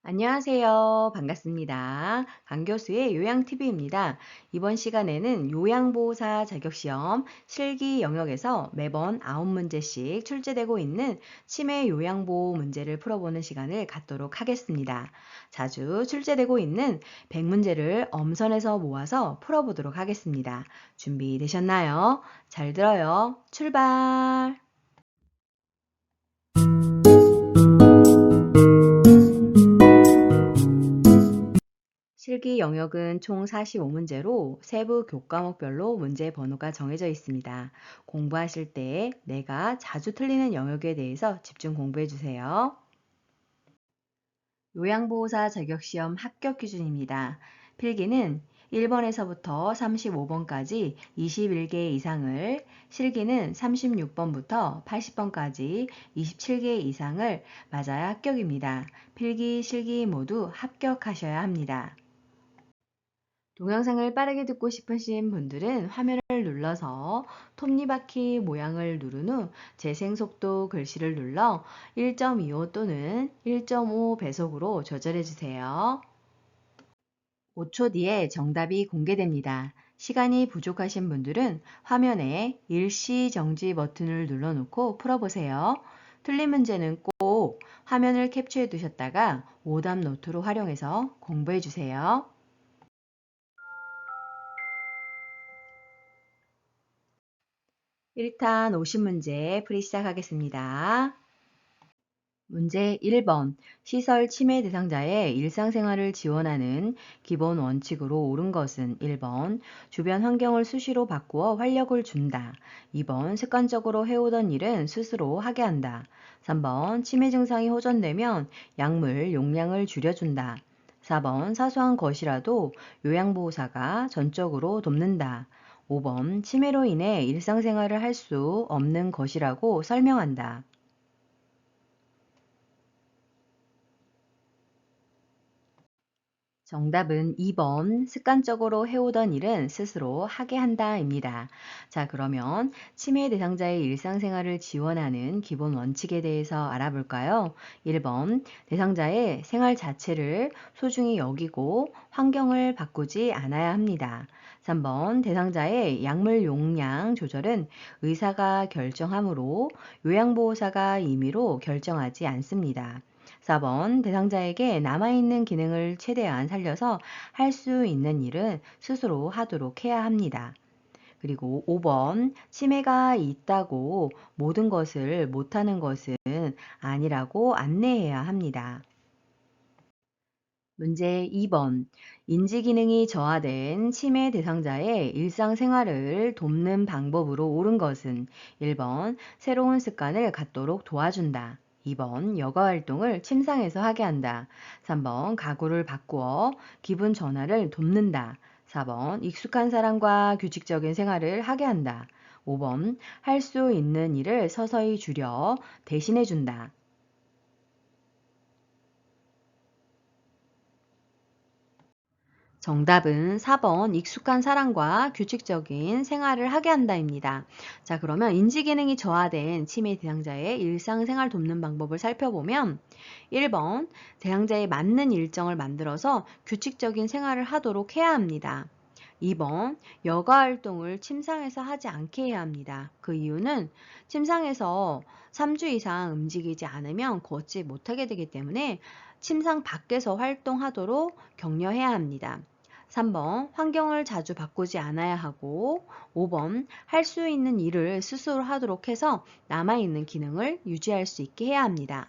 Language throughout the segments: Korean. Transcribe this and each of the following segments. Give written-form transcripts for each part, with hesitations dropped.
안녕하세요. 반갑습니다. 강교수의 요양TV입니다. 이번 시간에는 요양보호사 자격시험 실기 영역에서 매번 9문제씩 출제되고 있는 치매 요양보호 문제를 풀어보는 시간을 갖도록 하겠습니다. 자주 출제되고 있는 100문제를 엄선해서 모아서 풀어보도록 하겠습니다. 준비되셨나요? 잘 들어요. 출발! 실기 영역은 총 45문제로 세부 교과목별로 문제 번호가 정해져 있습니다. 공부하실 때 내가 자주 틀리는 영역에 대해서 집중 공부해 주세요. 요양보호사 자격시험 합격 기준입니다. 필기는 1번에서부터 35번까지 21개 이상을, 실기는 36번부터 80번까지 27개 이상을 맞아야 합격입니다. 필기, 실기 모두 합격하셔야 합니다. 동영상을 빠르게 듣고 싶으신 분들은 화면을 눌러서 톱니바퀴 모양을 누른 후 재생속도 글씨를 눌러 1.25 또는 1.5 배속으로 조절해 주세요. 5초 뒤에 정답이 공개됩니다. 시간이 부족하신 분들은 화면에 일시 정지 버튼을 눌러놓고 풀어보세요. 틀린 문제는 꼭 화면을 캡처해 두셨다가 오답 노트로 활용해서 공부해 주세요. 1탄 50문제 풀이 시작하겠습니다. 문제 1번. 시설 침해 대상자의 일상생활을 지원하는 기본 원칙으로 옳은 것은 1번. 주변 환경을 수시로 바꾸어 활력을 준다. 2번. 습관적으로 해오던 일은 스스로 하게 한다. 3번. 치매 증상이 호전되면 약물 용량을 줄여준다. 4번. 사소한 것이라도 요양보호사가 전적으로 돕는다. 5번. 치매로 인해 일상생활을 할 수 없는 것이라고 설명한다. 정답은 2번. 습관적으로 해오던 일은 스스로 하게 한다입니다. 자, 그러면 치매 대상자의 일상생활을 지원하는 기본 원칙에 대해서 알아볼까요? 1번. 대상자의 생활 자체를 소중히 여기고 환경을 바꾸지 않아야 합니다. 3번. 대상자의 약물 용량 조절은 의사가 결정하므로 요양보호사가 임의로 결정하지 않습니다. 4번. 대상자에게 남아있는 기능을 최대한 살려서 할 수 있는 일은 스스로 하도록 해야 합니다. 그리고 5번. 치매가 있다고 모든 것을 못하는 것은 아니라고 안내해야 합니다. 문제 2번. 인지기능이 저하된 치매 대상자의 일상생활을 돕는 방법으로 옳은 것은 1번. 새로운 습관을 갖도록 도와준다. 2번. 여가활동을 침상에서 하게 한다. 3번. 가구를 바꾸어 기분 전환을 돕는다. 4번. 익숙한 사람과 규칙적인 생활을 하게 한다. 5번. 할 수 있는 일을 서서히 줄여 대신해준다. 정답은 4번 익숙한 사람과 규칙적인 생활을 하게 한다입니다. 자, 그러면 인지기능이 저하된 치매 대상자의 일상생활 돕는 방법을 살펴보면 1번 대상자에 맞는 일정을 만들어서 규칙적인 생활을 하도록 해야 합니다. 2번 여가 활동을 침상에서 하지 않게 해야 합니다. 그 이유는 침상에서 3주 이상 움직이지 않으면 걷지 못하게 되기 때문에 침상 밖에서 활동하도록 격려해야 합니다. 3번 환경을 자주 바꾸지 않아야 하고 5번 할 수 있는 일을 스스로 하도록 해서 남아있는 기능을 유지할 수 있게 해야 합니다.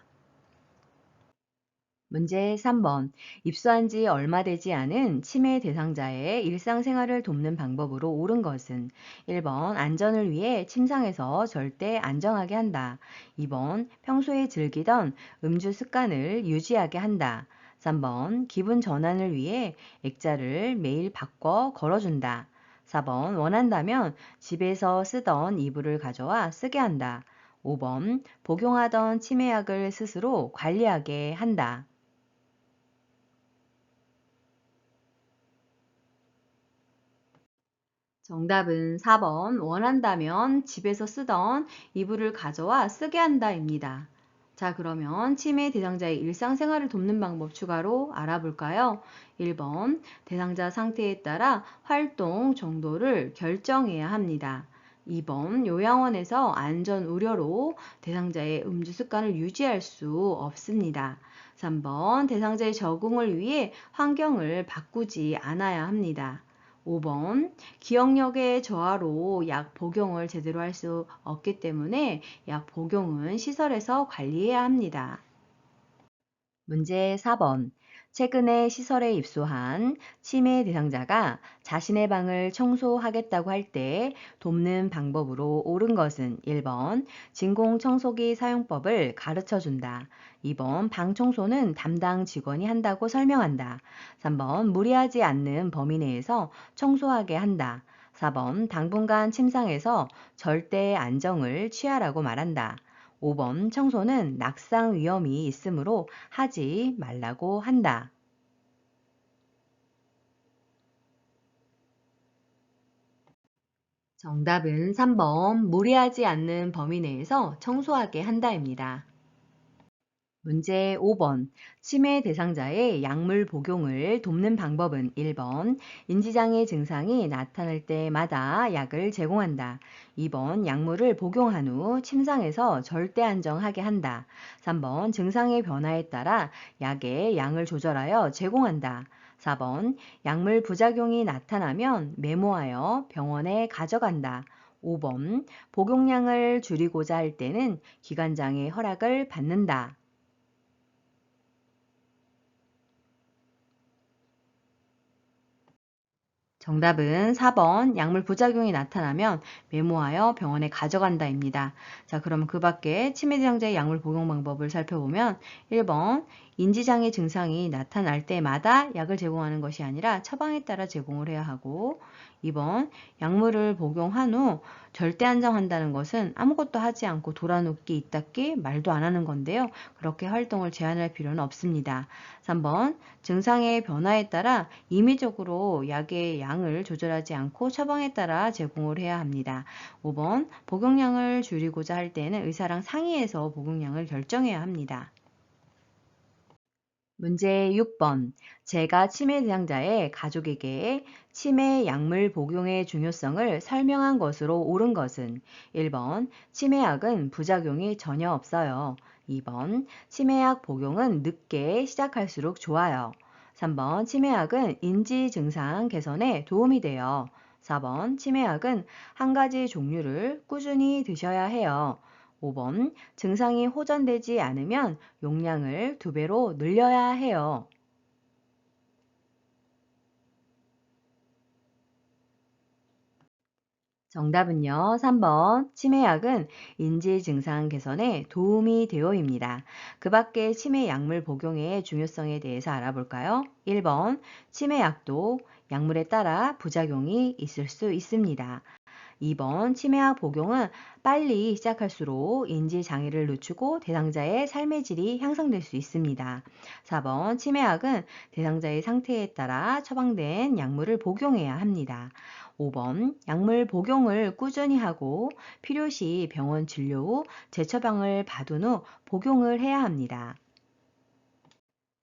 문제 3번. 입소한 지 얼마 되지 않은 치매 대상자의 일상생활을 돕는 방법으로 옳은 것은 1번. 안전을 위해 침상에서 절대 안정하게 한다. 2번. 평소에 즐기던 음주 습관을 유지하게 한다. 3번. 기분 전환을 위해 액자를 매일 바꿔 걸어준다. 4번. 원한다면 집에서 쓰던 이불을 가져와 쓰게 한다. 5번. 복용하던 치매약을 스스로 관리하게 한다. 정답은 4번 원한다면 집에서 쓰던 이불을 가져와 쓰게 한다입니다. 자, 그러면 치매 대상자의 일상생활을 돕는 방법 추가로 알아볼까요? 1번, 대상자 상태에 따라 활동 정도를 결정해야 합니다. 2번, 요양원에서 안전 우려로 대상자의 음주 습관을 유지할 수 없습니다. 3번, 대상자의 적응을 위해 환경을 바꾸지 않아야 합니다. 5번, 기억력의 저하로 약 복용을 제대로 할 수 없기 때문에 약 복용은 시설에서 관리해야 합니다. 문제 4번. 최근에 시설에 입소한 치매 대상자가 자신의 방을 청소하겠다고 할 때 돕는 방법으로 옳은 것은 1번 진공 청소기 사용법을 가르쳐 준다. 2번 방 청소는 담당 직원이 한다고 설명한다. 3번 무리하지 않는 범위 내에서 청소하게 한다. 4번 당분간 침상에서 절대 안정을 취하라고 말한다. 5번 청소는 낙상 위험이 있으므로 하지 말라고 한다. 정답은 3번 무리하지 않는 범위 내에서 청소하게 한다입니다. 문제 5번. 치매 대상자의 약물 복용을 돕는 방법은 1번. 인지장애 증상이 나타날 때마다 약을 제공한다. 2번. 약물을 복용한 후 침상에서 절대 안정하게 한다. 3번. 증상의 변화에 따라 약의 양을 조절하여 제공한다. 4번. 약물 부작용이 나타나면 메모하여 병원에 가져간다. 5번. 복용량을 줄이고자 할 때는 기관장의 허락을 받는다. 정답은 4번 약물 부작용이 나타나면 메모하여 병원에 가져간다입니다. 자, 그럼 그 밖에 치매대상자의 약물 복용 방법을 살펴보면 1번 인지장애 증상이 나타날 때마다 약을 제공하는 것이 아니라 처방에 따라 제공을 해야 하고 2번 약물을 복용한 후 절대 안정한다는 것은 아무것도 하지 않고 돌아눕기, 있닫기, 말도 안 하는 건데요. 그렇게 활동을 제한할 필요는 없습니다. 3번 증상의 변화에 따라 임의적으로 약의 양을 조절하지 않고 처방에 따라 제공을 해야 합니다. 5번 복용량을 줄이고자 할 때는 의사랑 상의해서 복용량을 결정해야 합니다. 문제 6번. 제가 치매 대상자의 가족에게 치매 약물 복용의 중요성을 설명한 것으로 옳은 것은 1번 치매약은 부작용이 전혀 없어요. 2번 치매약 복용은 늦게 시작할수록 좋아요. 3번 치매약은 인지 증상 개선에 도움이 돼요. 4번 치매약은 한 가지 종류를 꾸준히 드셔야 해요. 5번 증상이 호전되지 않으면 용량을 2배로 늘려야 해요. 정답은요. 3번 치매약은 인지 증상 개선에 도움이 되어입니다. 그 밖에 치매 약물 복용의 중요성에 대해서 알아볼까요? 1번 치매약도 약물에 따라 부작용이 있을 수 있습니다. 2번 치매약 복용은 빨리 시작할수록 인지 장애를 늦추고 대상자의 삶의 질이 향상될 수 있습니다. 4번 치매약은 대상자의 상태에 따라 처방된 약물을 복용해야 합니다. 5번 약물 복용을 꾸준히 하고 필요시 병원 진료 후 재처방을 받은 후 복용을 해야 합니다.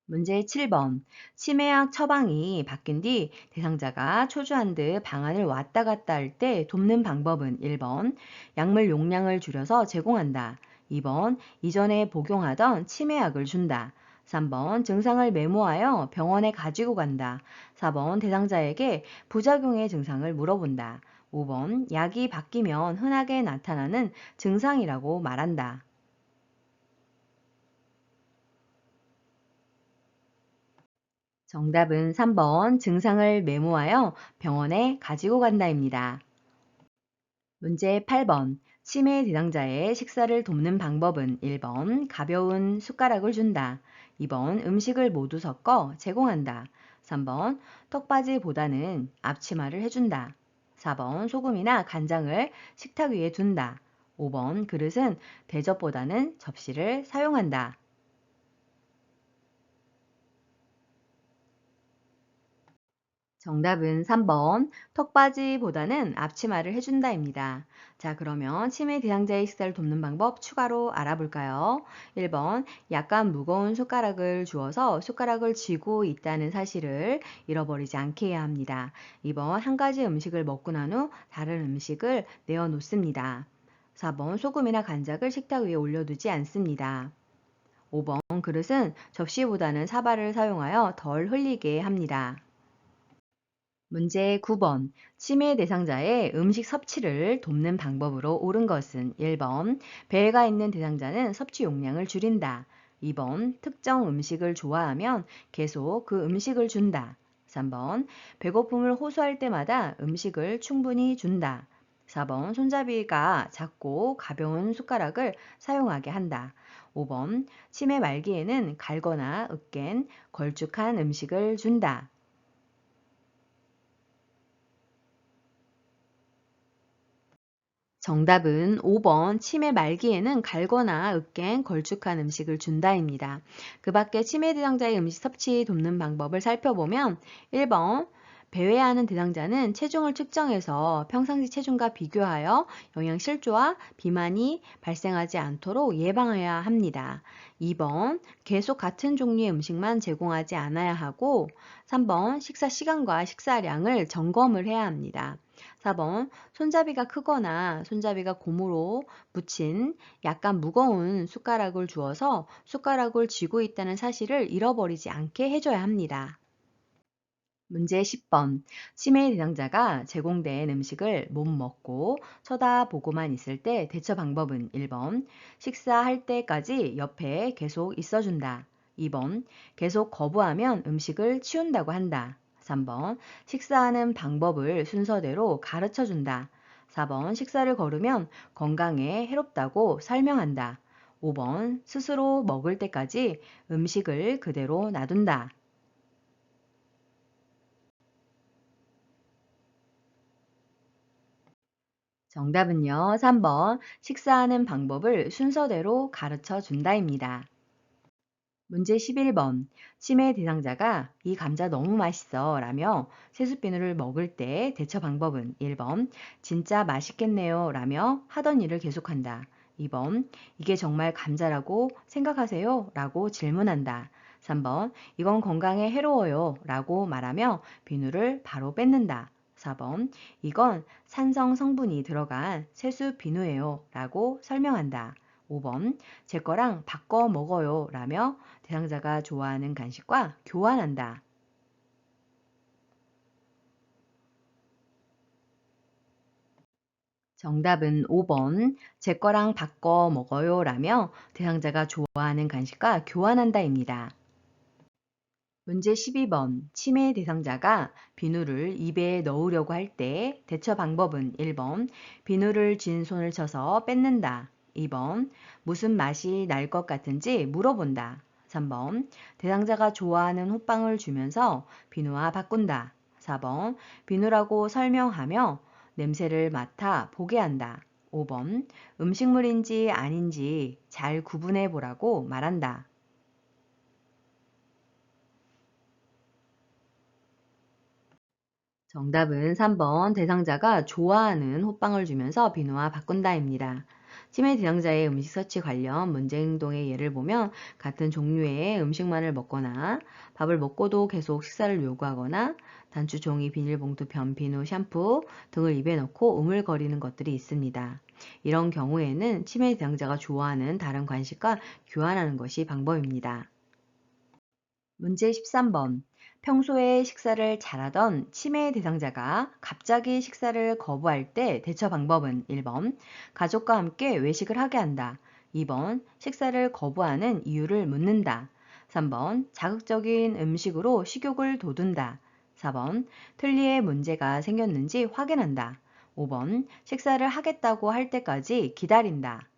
문제 7번. 치매약 처방이 바뀐 뒤 대상자가 초조한 듯 방안을 왔다 갔다 할 때 돕는 방법은 1번. 약물 용량을 줄여서 제공한다. 2번. 이전에 복용하던 치매약을 준다. 3번. 증상을 메모하여 병원에 가지고 간다. 4번. 대상자에게 부작용의 증상을 물어본다. 5번. 약이 바뀌면 흔하게 나타나는 증상이라고 말한다. 정답은 3번 증상을 메모하여 병원에 가지고 간다입니다. 문제 8번 치매 대상자의 식사를 돕는 방법은 1번 가벼운 숟가락을 준다. 2번 음식을 모두 섞어 제공한다. 3번 턱받이보다는 앞치마를 해준다. 4번 소금이나 간장을 식탁 위에 둔다. 5번 그릇은 대접보다는 접시를 사용한다. 정답은 3번. 턱받이보다는 앞치마를 해준다입니다. 자, 그러면 치매 대상자의 식사를 돕는 방법 추가로 알아볼까요? 1번. 약간 무거운 숟가락을 주어서 숟가락을 쥐고 있다는 사실을 잃어버리지 않게 해야 합니다. 2번. 한 가지 음식을 먹고 난 후 다른 음식을 내어 놓습니다. 4번. 소금이나 간장을 식탁 위에 올려두지 않습니다. 5번. 그릇은 접시보다는 사발을 사용하여 덜 흘리게 합니다. 문제 9번. 치매 대상자의 음식 섭취를 돕는 방법으로 옳은 것은 1번. 배가 있는 대상자는 섭취 용량을 줄인다. 2번. 특정 음식을 좋아하면 계속 그 음식을 준다. 3번. 배고픔을 호소할 때마다 음식을 충분히 준다. 4번. 손잡이가 작고 가벼운 숟가락을 사용하게 한다. 5번. 치매 말기에는 갈거나 으깬 걸쭉한 음식을 준다. 정답은 5번. 치매 말기에는 갈거나 으깬 걸쭉한 음식을 준다입니다. 그 밖에 치매 대상자의 음식 섭취 돕는 방법을 살펴보면 1번. 배회하는 대상자는 체중을 측정해서 평상시 체중과 비교하여 영양실조와 비만이 발생하지 않도록 예방해야 합니다. 2번. 계속 같은 종류의 음식만 제공하지 않아야 하고 3번. 식사 시간과 식사량을 점검을 해야 합니다. 4번. 손잡이가 크거나 손잡이가 고무로 붙인 약간 무거운 숟가락을 주어서 숟가락을 쥐고 있다는 사실을 잃어버리지 않게 해줘야 합니다. 문제 10번. 치매 대상자가 제공된 음식을 못 먹고 쳐다보고만 있을 때 대처 방법은 1번. 식사할 때까지 옆에 계속 있어준다. 2번. 계속 거부하면 음식을 치운다고 한다. 3번. 식사하는 방법을 순서대로 가르쳐 준다. 4번. 식사를 거르면 건강에 해롭다고 설명한다. 5번. 스스로 먹을 때까지 음식을 그대로 놔둔다. 정답은요, 3번. 식사하는 방법을 순서대로 가르쳐 준다입니다. 문제 11번. 치매 대상자가 이 감자 너무 맛있어 라며 세숫비누를 먹을 때 대처 방법은 1번. 진짜 맛있겠네요 라며 하던 일을 계속한다. 2번. 이게 정말 감자라고 생각하세요? 라고 질문한다. 3번. 이건 건강에 해로워요 라고 말하며 비누를 바로 뺏는다. 4번. 이건 산성 성분이 들어간 세수 비누예요 라고 설명한다. 5번. 제 거랑 바꿔 먹어요 라며 대상자가 좋아하는 간식과 교환한다. 정답은 5번. 제 거랑 바꿔 먹어요 라며 대상자가 좋아하는 간식과 교환한다입니다. 문제 12번. 치매 대상자가 비누를 입에 넣으려고 할 때 대처 방법은 1번. 비누를 쥔 손을 쳐서 뺏는다. 2번. 무슨 맛이 날 것 같은지 물어본다. 3번. 대상자가 좋아하는 호빵을 주면서 비누와 바꾼다. 4번. 비누라고 설명하며 냄새를 맡아 보게 한다. 5번. 음식물인지 아닌지 잘 구분해 보라고 말한다. 정답은 3번. 대상자가 좋아하는 호빵을 주면서 비누와 바꾼다입니다. 치매 대상자의 음식 섭취 관련 문제 행동의 예를 보면 같은 종류의 음식만을 먹거나 밥을 먹고도 계속 식사를 요구하거나 단추 종이 비닐봉투 변비누 샴푸 등을 입에 넣고 우물거리는 것들이 있습니다. 이런 경우에는 치매 대상자가 좋아하는 다른 간식과 교환하는 것이 방법입니다. 문제 13번. 평소에 식사를 잘하던 치매 대상자가 갑자기 식사를 거부할 때 대처 방법은 1번. 가족과 함께 외식을 하게 한다. 2번. 식사를 거부하는 이유를 묻는다. 3번. 자극적인 음식으로 식욕을 돋운다. 4번. 틀니에 문제가 생겼는지 확인한다. 5번. 식사를 하겠다고 할 때까지 기다린다.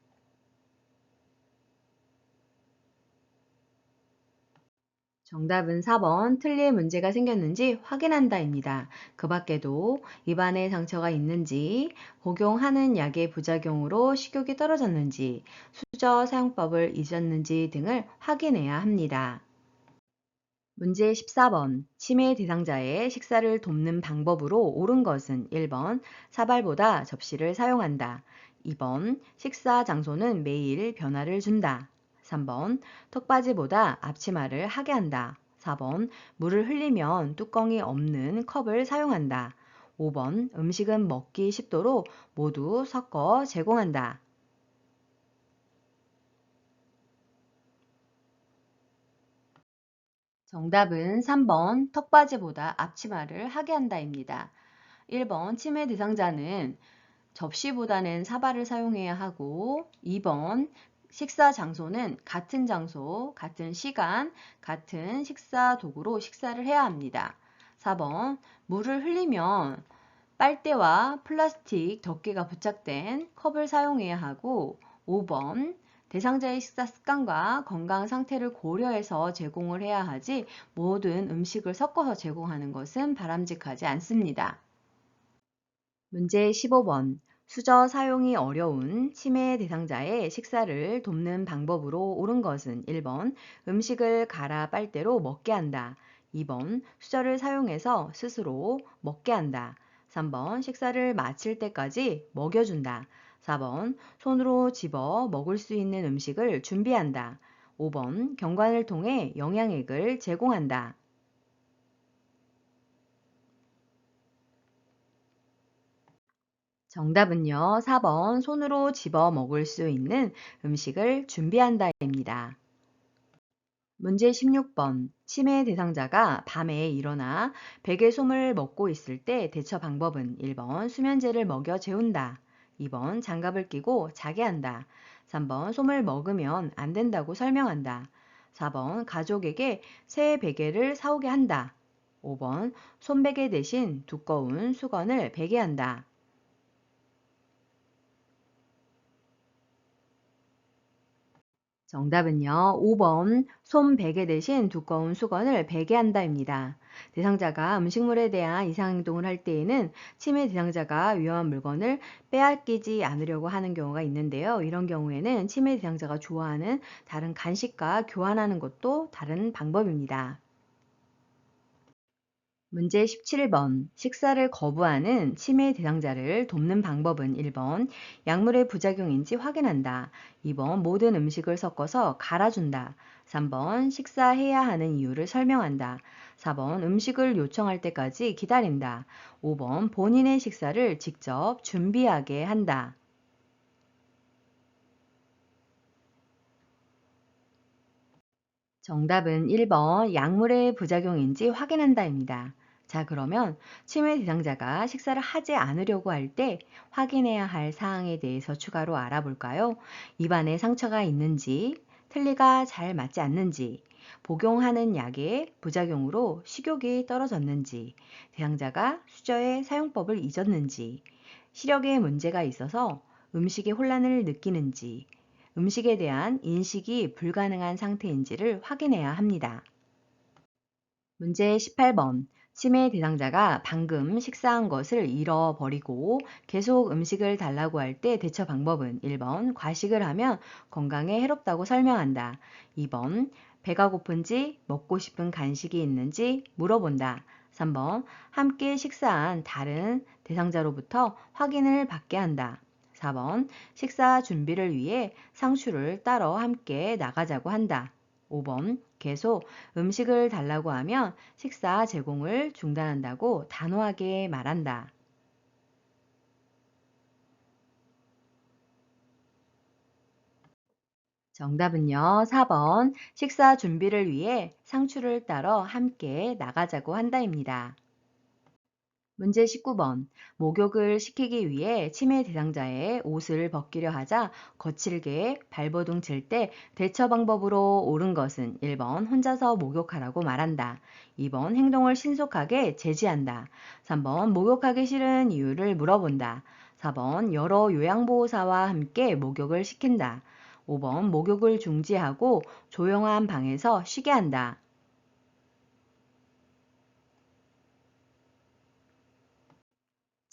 정답은 4번. 틀니에 문제가 생겼는지 확인한다입니다. 그 밖에도 입안에 상처가 있는지, 복용하는 약의 부작용으로 식욕이 떨어졌는지, 수저 사용법을 잊었는지 등을 확인해야 합니다. 문제 14번. 치매 대상자의 식사를 돕는 방법으로 옳은 것은 1번 사발보다 접시를 사용한다. 2번 식사 장소는 매일 변화를 준다. 3번 턱받이보다 앞치마를 하게 한다. 4번 물을 흘리면 뚜껑이 없는 컵을 사용한다. 5번 음식은 먹기 쉽도록 모두 섞어 제공한다. 정답은 3번 턱받이보다 앞치마를 하게 한다입니다. 1번 치매 대상자는 접시보다는 사발을 사용해야 하고 2번 식사 장소는 같은 장소, 같은 시간, 같은 식사 도구로 식사를 해야 합니다. 4번 물을 흘리면 빨대와 플라스틱 덮개가 부착된 컵을 사용해야 하고 5번 대상자의 식사 습관과 건강 상태를 고려해서 제공을 해야 하지 모든 음식을 섞어서 제공하는 것은 바람직하지 않습니다. 문제 15번. 수저 사용이 어려운 치매 대상자의 식사를 돕는 방법으로 옳은 것은 1번 음식을 갈아 빨대로 먹게 한다. 2번 수저를 사용해서 스스로 먹게 한다. 3번 식사를 마칠 때까지 먹여준다. 4번 손으로 집어 먹을 수 있는 음식을 준비한다. 5번 경관을 통해 영양액을 제공한다. 정답은요, 4번 손으로 집어 먹을 수 있는 음식을 준비한다입니다. 문제 16번. 치매 대상자가 밤에 일어나 베개 솜을 먹고 있을 때 대처 방법은 1번 수면제를 먹여 재운다. 2번 장갑을 끼고 자게 한다. 3번 솜을 먹으면 안 된다고 설명한다. 4번 가족에게 새 베개를 사오게 한다. 5번 솜베개 대신 두꺼운 수건을 베게 한다. 정답은요, 5번 솜 베개 대신 두꺼운 수건을 베게 한다입니다. 대상자가 음식물에 대한 이상행동을 할 때에는 치매 대상자가 위험한 물건을 빼앗기지 않으려고 하는 경우가 있는데요. 이런 경우에는 치매 대상자가 좋아하는 다른 간식과 교환하는 것도 다른 방법입니다. 문제 17번. 식사를 거부하는 치매 대상자를 돕는 방법은 1번 약물의 부작용인지 확인한다. 2번 모든 음식을 섞어서 갈아준다. 3번 식사해야 하는 이유를 설명한다. 4번 음식을 요청할 때까지 기다린다. 5번 본인의 식사를 직접 준비하게 한다. 정답은 1번 약물의 부작용인지 확인한다입니다. 자, 그러면 치매 대상자가 식사를 하지 않으려고 할 때 확인해야 할 사항에 대해서 추가로 알아볼까요? 입안에 상처가 있는지, 틀니가 잘 맞지 않는지, 복용하는 약의 부작용으로 식욕이 떨어졌는지, 대상자가 수저의 사용법을 잊었는지, 시력에 문제가 있어서 음식에 혼란을 느끼는지, 음식에 대한 인식이 불가능한 상태인지를 확인해야 합니다. 문제 18번. 치매 대상자가 방금 식사한 것을 잃어버리고 계속 음식을 달라고 할 때 대처 방법은 1번 과식을 하면 건강에 해롭다고 설명한다. 2번 배가 고픈지 먹고 싶은 간식이 있는지 물어본다. 3번 함께 식사한 다른 대상자로부터 확인을 받게 한다. 4번 식사 준비를 위해 상추를 따러 함께 나가자고 한다. 5번 계속 음식을 달라고 하면 식사 제공을 중단한다고 단호하게 말한다. 정답은요, 4번 식사 준비를 위해 상추를 따러 함께 나가자고 한다입니다. 문제 19번. 목욕을 시키기 위해 치매 대상자의 옷을 벗기려 하자 거칠게 발버둥 칠 때 대처 방법으로 옳은 것은 1번 혼자서 목욕하라고 말한다. 2번 행동을 신속하게 제지한다. 3번 목욕하기 싫은 이유를 물어본다. 4번 여러 요양보호사와 함께 목욕을 시킨다. 5번 목욕을 중지하고 조용한 방에서 쉬게 한다.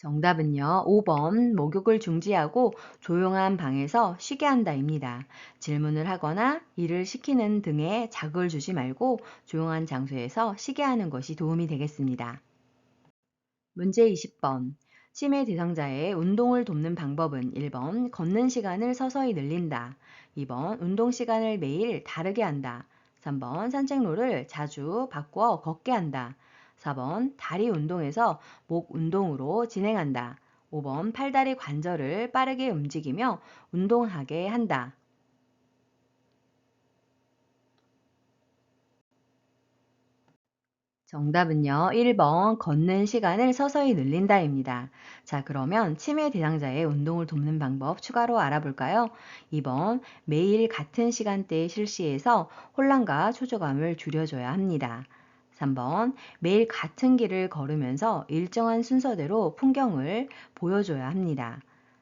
정답은요. 5번 목욕을 중지하고 조용한 방에서 쉬게 한다입니다. 질문을 하거나 일을 시키는 등에 자극을 주지 말고 조용한 장소에서 쉬게 하는 것이 도움이 되겠습니다. 문제 20번. 치매 대상자의 운동을 돕는 방법은 1번 걷는 시간을 서서히 늘린다. 2번 운동 시간을 매일 다르게 한다. 3번 산책로를 자주 바꿔 걷게 한다. 4번 다리 운동에서 목 운동으로 진행한다. 5번 팔다리 관절을 빠르게 움직이며 운동하게 한다. 정답은요. 1번 걷는 시간을 서서히 늘린다입니다. 자, 그러면 치매 대상자의 운동을 돕는 방법 추가로 알아볼까요? 2번 매일 같은 시간대에 실시해서 혼란과 초조감을 줄여줘야 합니다. 3번 매일 같은 길을 걸으면서 일정한 순서대로 풍경을 보여줘야 합니다.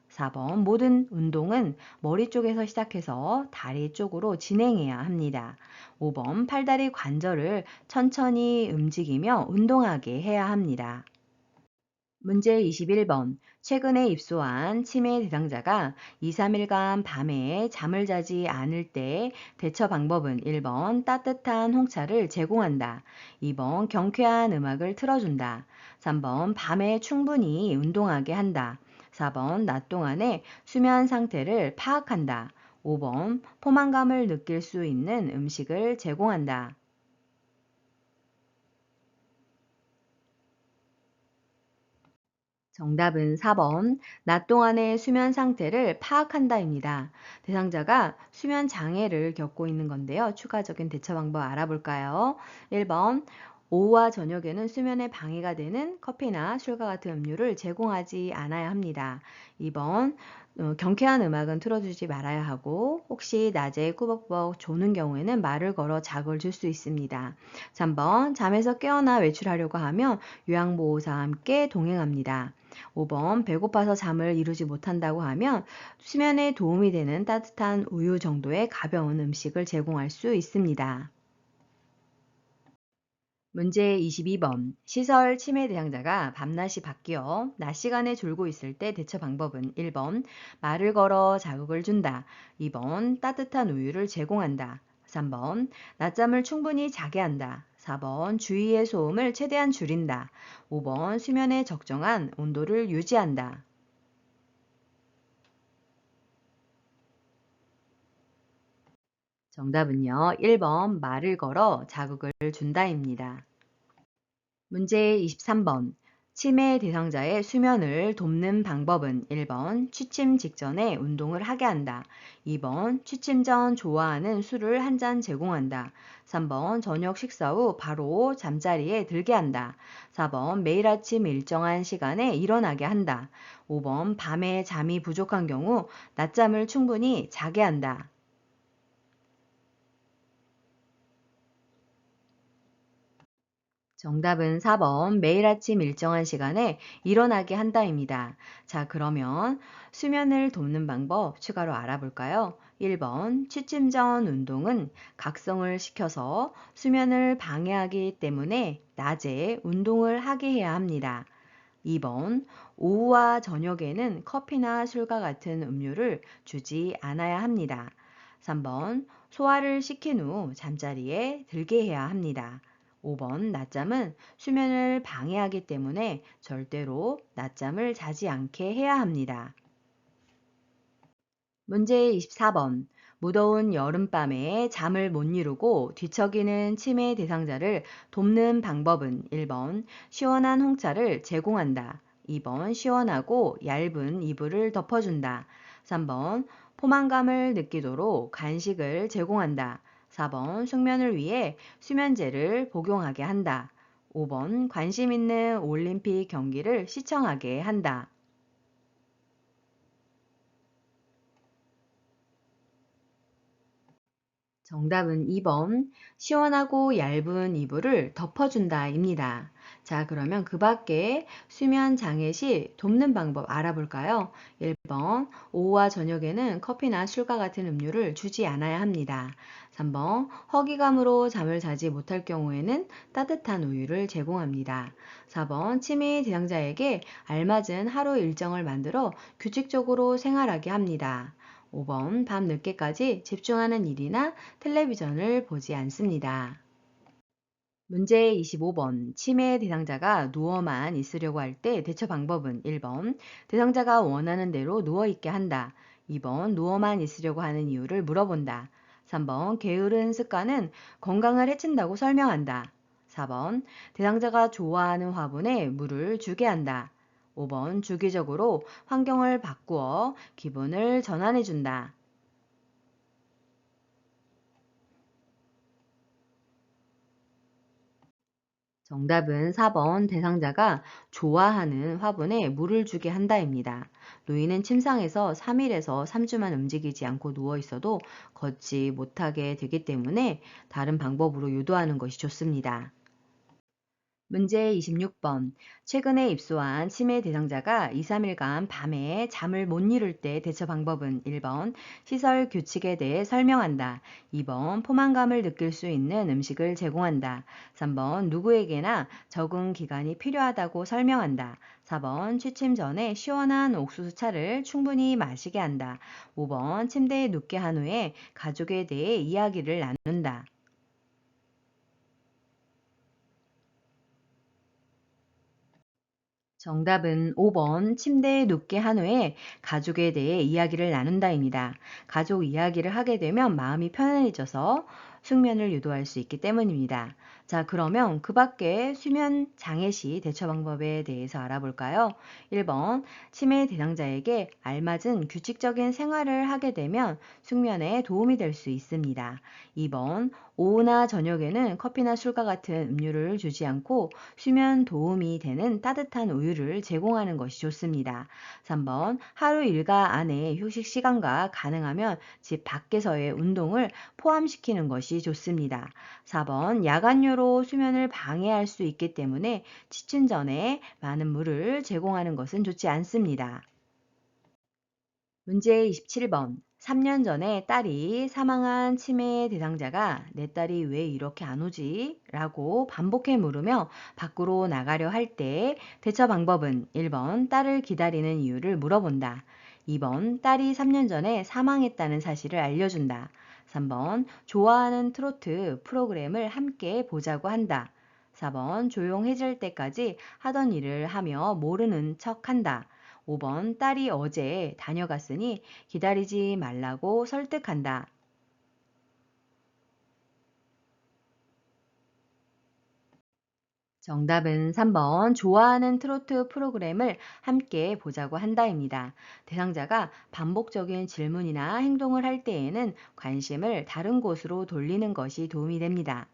4번 모든 운동은 머리 쪽에서 시작해서 다리 쪽으로 진행해야 합니다. 5번 팔다리 관절을 천천히 움직이며 운동하게 해야 합니다. 문제 21번. 최근에 입소한 치매 대상자가 2, 3일간 밤에 잠을 자지 않을 때 대처 방법은 1번 따뜻한 홍차를 제공한다. 2번 경쾌한 음악을 틀어준다. 3번 밤에 충분히 운동하게 한다. 4번 낮 동안의 수면 상태를 파악한다. 5번 포만감을 느낄 수 있는 음식을 제공한다. 정답은 4번. 낮 동안의 수면 상태를 파악한다입니다. 대상자가 수면 장애를 겪고 있는 건데요. 추가적인 대처 방법 알아볼까요? 1번. 오후와 저녁에는 수면에 방해가 되는 커피나 술과 같은 음료를 제공하지 않아야 합니다. 2번. 경쾌한 음악은 틀어주지 말아야 하고 혹시 낮에 꾸벅꾸벅 조는 경우에는 말을 걸어 자극을 줄 수 있습니다. 3번. 잠에서 깨어나 외출하려고 하면 요양보호사와 함께 동행합니다. 5번 배고파서 잠을 이루지 못한다고 하면 수면에 도움이 되는 따뜻한 우유 정도의 가벼운 음식을 제공할 수 있습니다. 문제 22번. 시설 치매 대상자가 밤낮이 바뀌어 낮 시간에 졸고 있을 때 대처 방법은 1번 말을 걸어 자극을 준다. 2번 따뜻한 우유를 제공한다. 3번 낮잠을 충분히 자게 한다. 4번 주위의 소음을 최대한 줄인다. 5번 수면에 적정한 온도를 유지한다. 정답은요. 1번 말을 걸어 자극을 준다입니다. 문제 23번. 치매 대상자의 수면을 돕는 방법은 1번 취침 직전에 운동을 하게 한다. 2번 취침 전 좋아하는 술을 한 잔 제공한다. 3번 저녁 식사 후 바로 잠자리에 들게 한다. 4번 매일 아침 일정한 시간에 일어나게 한다. 5번 밤에 잠이 부족한 경우 낮잠을 충분히 자게 한다. 정답은 4번 매일 아침 일정한 시간에 일어나게 한다입니다. 자, 그러면 수면을 돕는 방법 추가로 알아볼까요? 1번 취침 전 운동은 각성을 시켜서 수면을 방해하기 때문에 낮에 운동을 하게 해야 합니다. 2번 오후와 저녁에는 커피나 술과 같은 음료를 주지 않아야 합니다. 3번 소화를 시킨 후 잠자리에 들게 해야 합니다. 5번 낮잠은 수면을 방해하기 때문에 절대로 낮잠을 자지 않게 해야 합니다. 문제 24번. 무더운 여름밤에 잠을 못 이루고 뒤척이는 치매 대상자를 돕는 방법은 1번 시원한 홍차를 제공한다. 2번 시원하고 얇은 이불을 덮어준다. 3번 포만감을 느끼도록 간식을 제공한다. 4번 숙면을 위해 수면제를 복용하게 한다. 5번 관심 있는 올림픽 경기를 시청하게 한다. 정답은 2번 시원하고 얇은 이불을 덮어준다입니다. 자, 그러면 그 밖에 수면 장애 시 돕는 방법 알아볼까요? 1번 오후와 저녁에는 커피나 술과 같은 음료를 주지 않아야 합니다. 3번 허기감으로 잠을 자지 못할 경우에는 따뜻한 우유를 제공합니다. 4번 치매 대상자에게 알맞은 하루 일정을 만들어 규칙적으로 생활하게 합니다. 5번 밤 늦게까지 집중하는 일이나 텔레비전을 보지 않습니다. 문제 25번. 치매 대상자가 누워만 있으려고 할 때 대처 방법은 1번. 대상자가 원하는 대로 누워있게 한다. 2번. 누워만 있으려고 하는 이유를 물어본다. 3번. 게으른 습관은 건강을 해친다고 설명한다. 4번. 대상자가 좋아하는 화분에 물을 주게 한다. 5번. 주기적으로 환경을 바꾸어 기분을 전환해준다. 정답은 4번 대상자가 좋아하는 화분에 물을 주게 한다입니다. 노인은 침상에서 3일에서 3주만 움직이지 않고 누워 있어도 걷지 못하게 되기 때문에 다른 방법으로 유도하는 것이 좋습니다. 문제 26번. 최근에 입소한 치매 대상자가 2, 3일간 밤에 잠을 못 이룰 때 대처 방법은 1번 시설 규칙에 대해 설명한다. 2번 포만감을 느낄 수 있는 음식을 제공한다. 3번 누구에게나 적응 기간이 필요하다고 설명한다. 4번 취침 전에 시원한 옥수수 차를 충분히 마시게 한다. 5번 침대에 눕게 한 후에 가족에 대해 이야기를 나눈다. 정답은 5번 침대에 눕게 한 후에 가족에 대해 이야기를 나눈다입니다. 가족 이야기를 하게 되면 마음이 편안해져서 숙면을 유도할 수 있기 때문입니다. 자, 그러면 그 밖에 수면 장애 시 대처 방법에 대해서 알아볼까요? 1번 치매 대상자에게 알맞은 규칙적인 생활을 하게 되면 숙면에 도움이 될 수 있습니다. 2번 오후나 저녁에는 커피나 술과 같은 음료를 주지 않고 수면 도움이 되는 따뜻한 우유를 제공하는 것이 좋습니다. 3번 하루 일과 안에 휴식 시간과 가능하면 집 밖에서의 운동을 포함시키는 것이 좋습니다. 4번 야간류로 수면을 방해할 수 있기 때문에 취침 전에 많은 물을 제공하는 것은 좋지 않습니다. 문제 27번. 3년 전에 딸이 사망한 치매 대상자가 내 딸이 왜 이렇게 안 오지? 라고 반복해 물으며 밖으로 나가려 할 때 대처 방법은 1번 딸을 기다리는 이유를 물어본다. 2번 딸이 3년 전에 사망했다는 사실을 알려준다. 3번 좋아하는 트로트 프로그램을 함께 보자고 한다. 4번 조용해질 때까지 하던 일을 하며 모르는 척 한다. 5번 딸이 어제 다녀갔으니 기다리지 말라고 설득한다. 정답은 3번 좋아하는 트로트 프로그램을 함께 보자고 한다입니다. 대상자가 반복적인 질문이나 행동을 할 때에는 관심을 다른 곳으로 돌리는 것이 도움이 됩니다.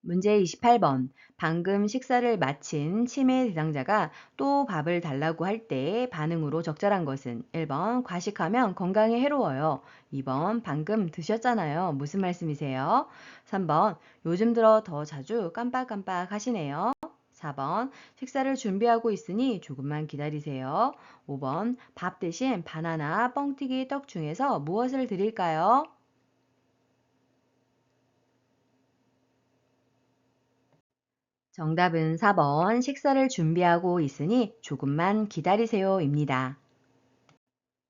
문제 28번. 방금 식사를 마친 치매 대상자가 또 밥을 달라고 할 때 반응으로 적절한 것은 1번 과식하면 건강에 해로워요. 2번 방금 드셨잖아요. 무슨 말씀이세요? 3번 요즘 들어 더 자주 깜빡깜빡 하시네요. 4번 식사를 준비하고 있으니 조금만 기다리세요. 5번 밥 대신 바나나, 뻥튀기, 떡 중에서 무엇을 드릴까요? 정답은 4번 식사를 준비하고 있으니 조금만 기다리세요입니다.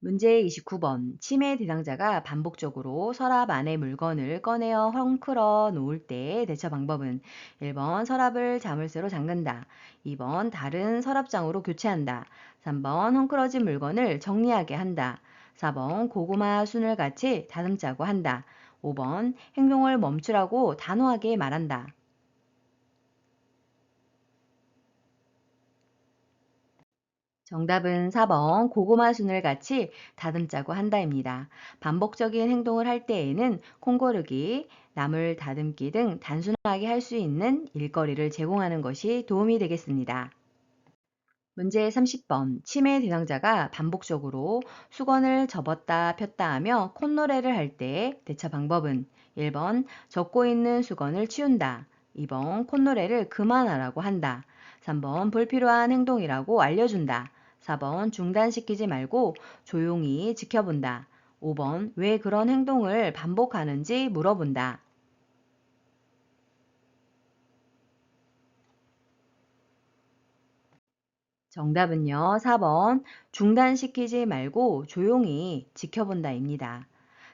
문제 29번. 치매 대상자가 반복적으로 서랍 안에 물건을 꺼내어 헝클어 놓을 때 대처 방법은 1번 서랍을 자물쇠로 잠근다. 2번 다른 서랍장으로 교체한다. 3번 헝클어진 물건을 정리하게 한다. 4번 고구마 순을 같이 다듬자고 한다. 5번 행동을 멈추라고 단호하게 말한다. 정답은 4번 고구마 순을 같이 다듬자고 한다입니다. 반복적인 행동을 할 때에는 콩 고르기, 나물 다듬기 등 단순하게 할 수 있는 일거리를 제공하는 것이 도움이 되겠습니다. 문제 30번. 치매 대상자가 반복적으로 수건을 접었다 폈다 하며 콧노래를 할 때 대처 방법은 1번 접고 있는 수건을 치운다. 2번 콧노래를 그만하라고 한다. 3번 불필요한 행동이라고 알려준다. 4번 중단시키지 말고 조용히 지켜본다. 5번 왜 그런 행동을 반복하는지 물어본다. 정답은요, 4번 중단시키지 말고 조용히 지켜본다입니다.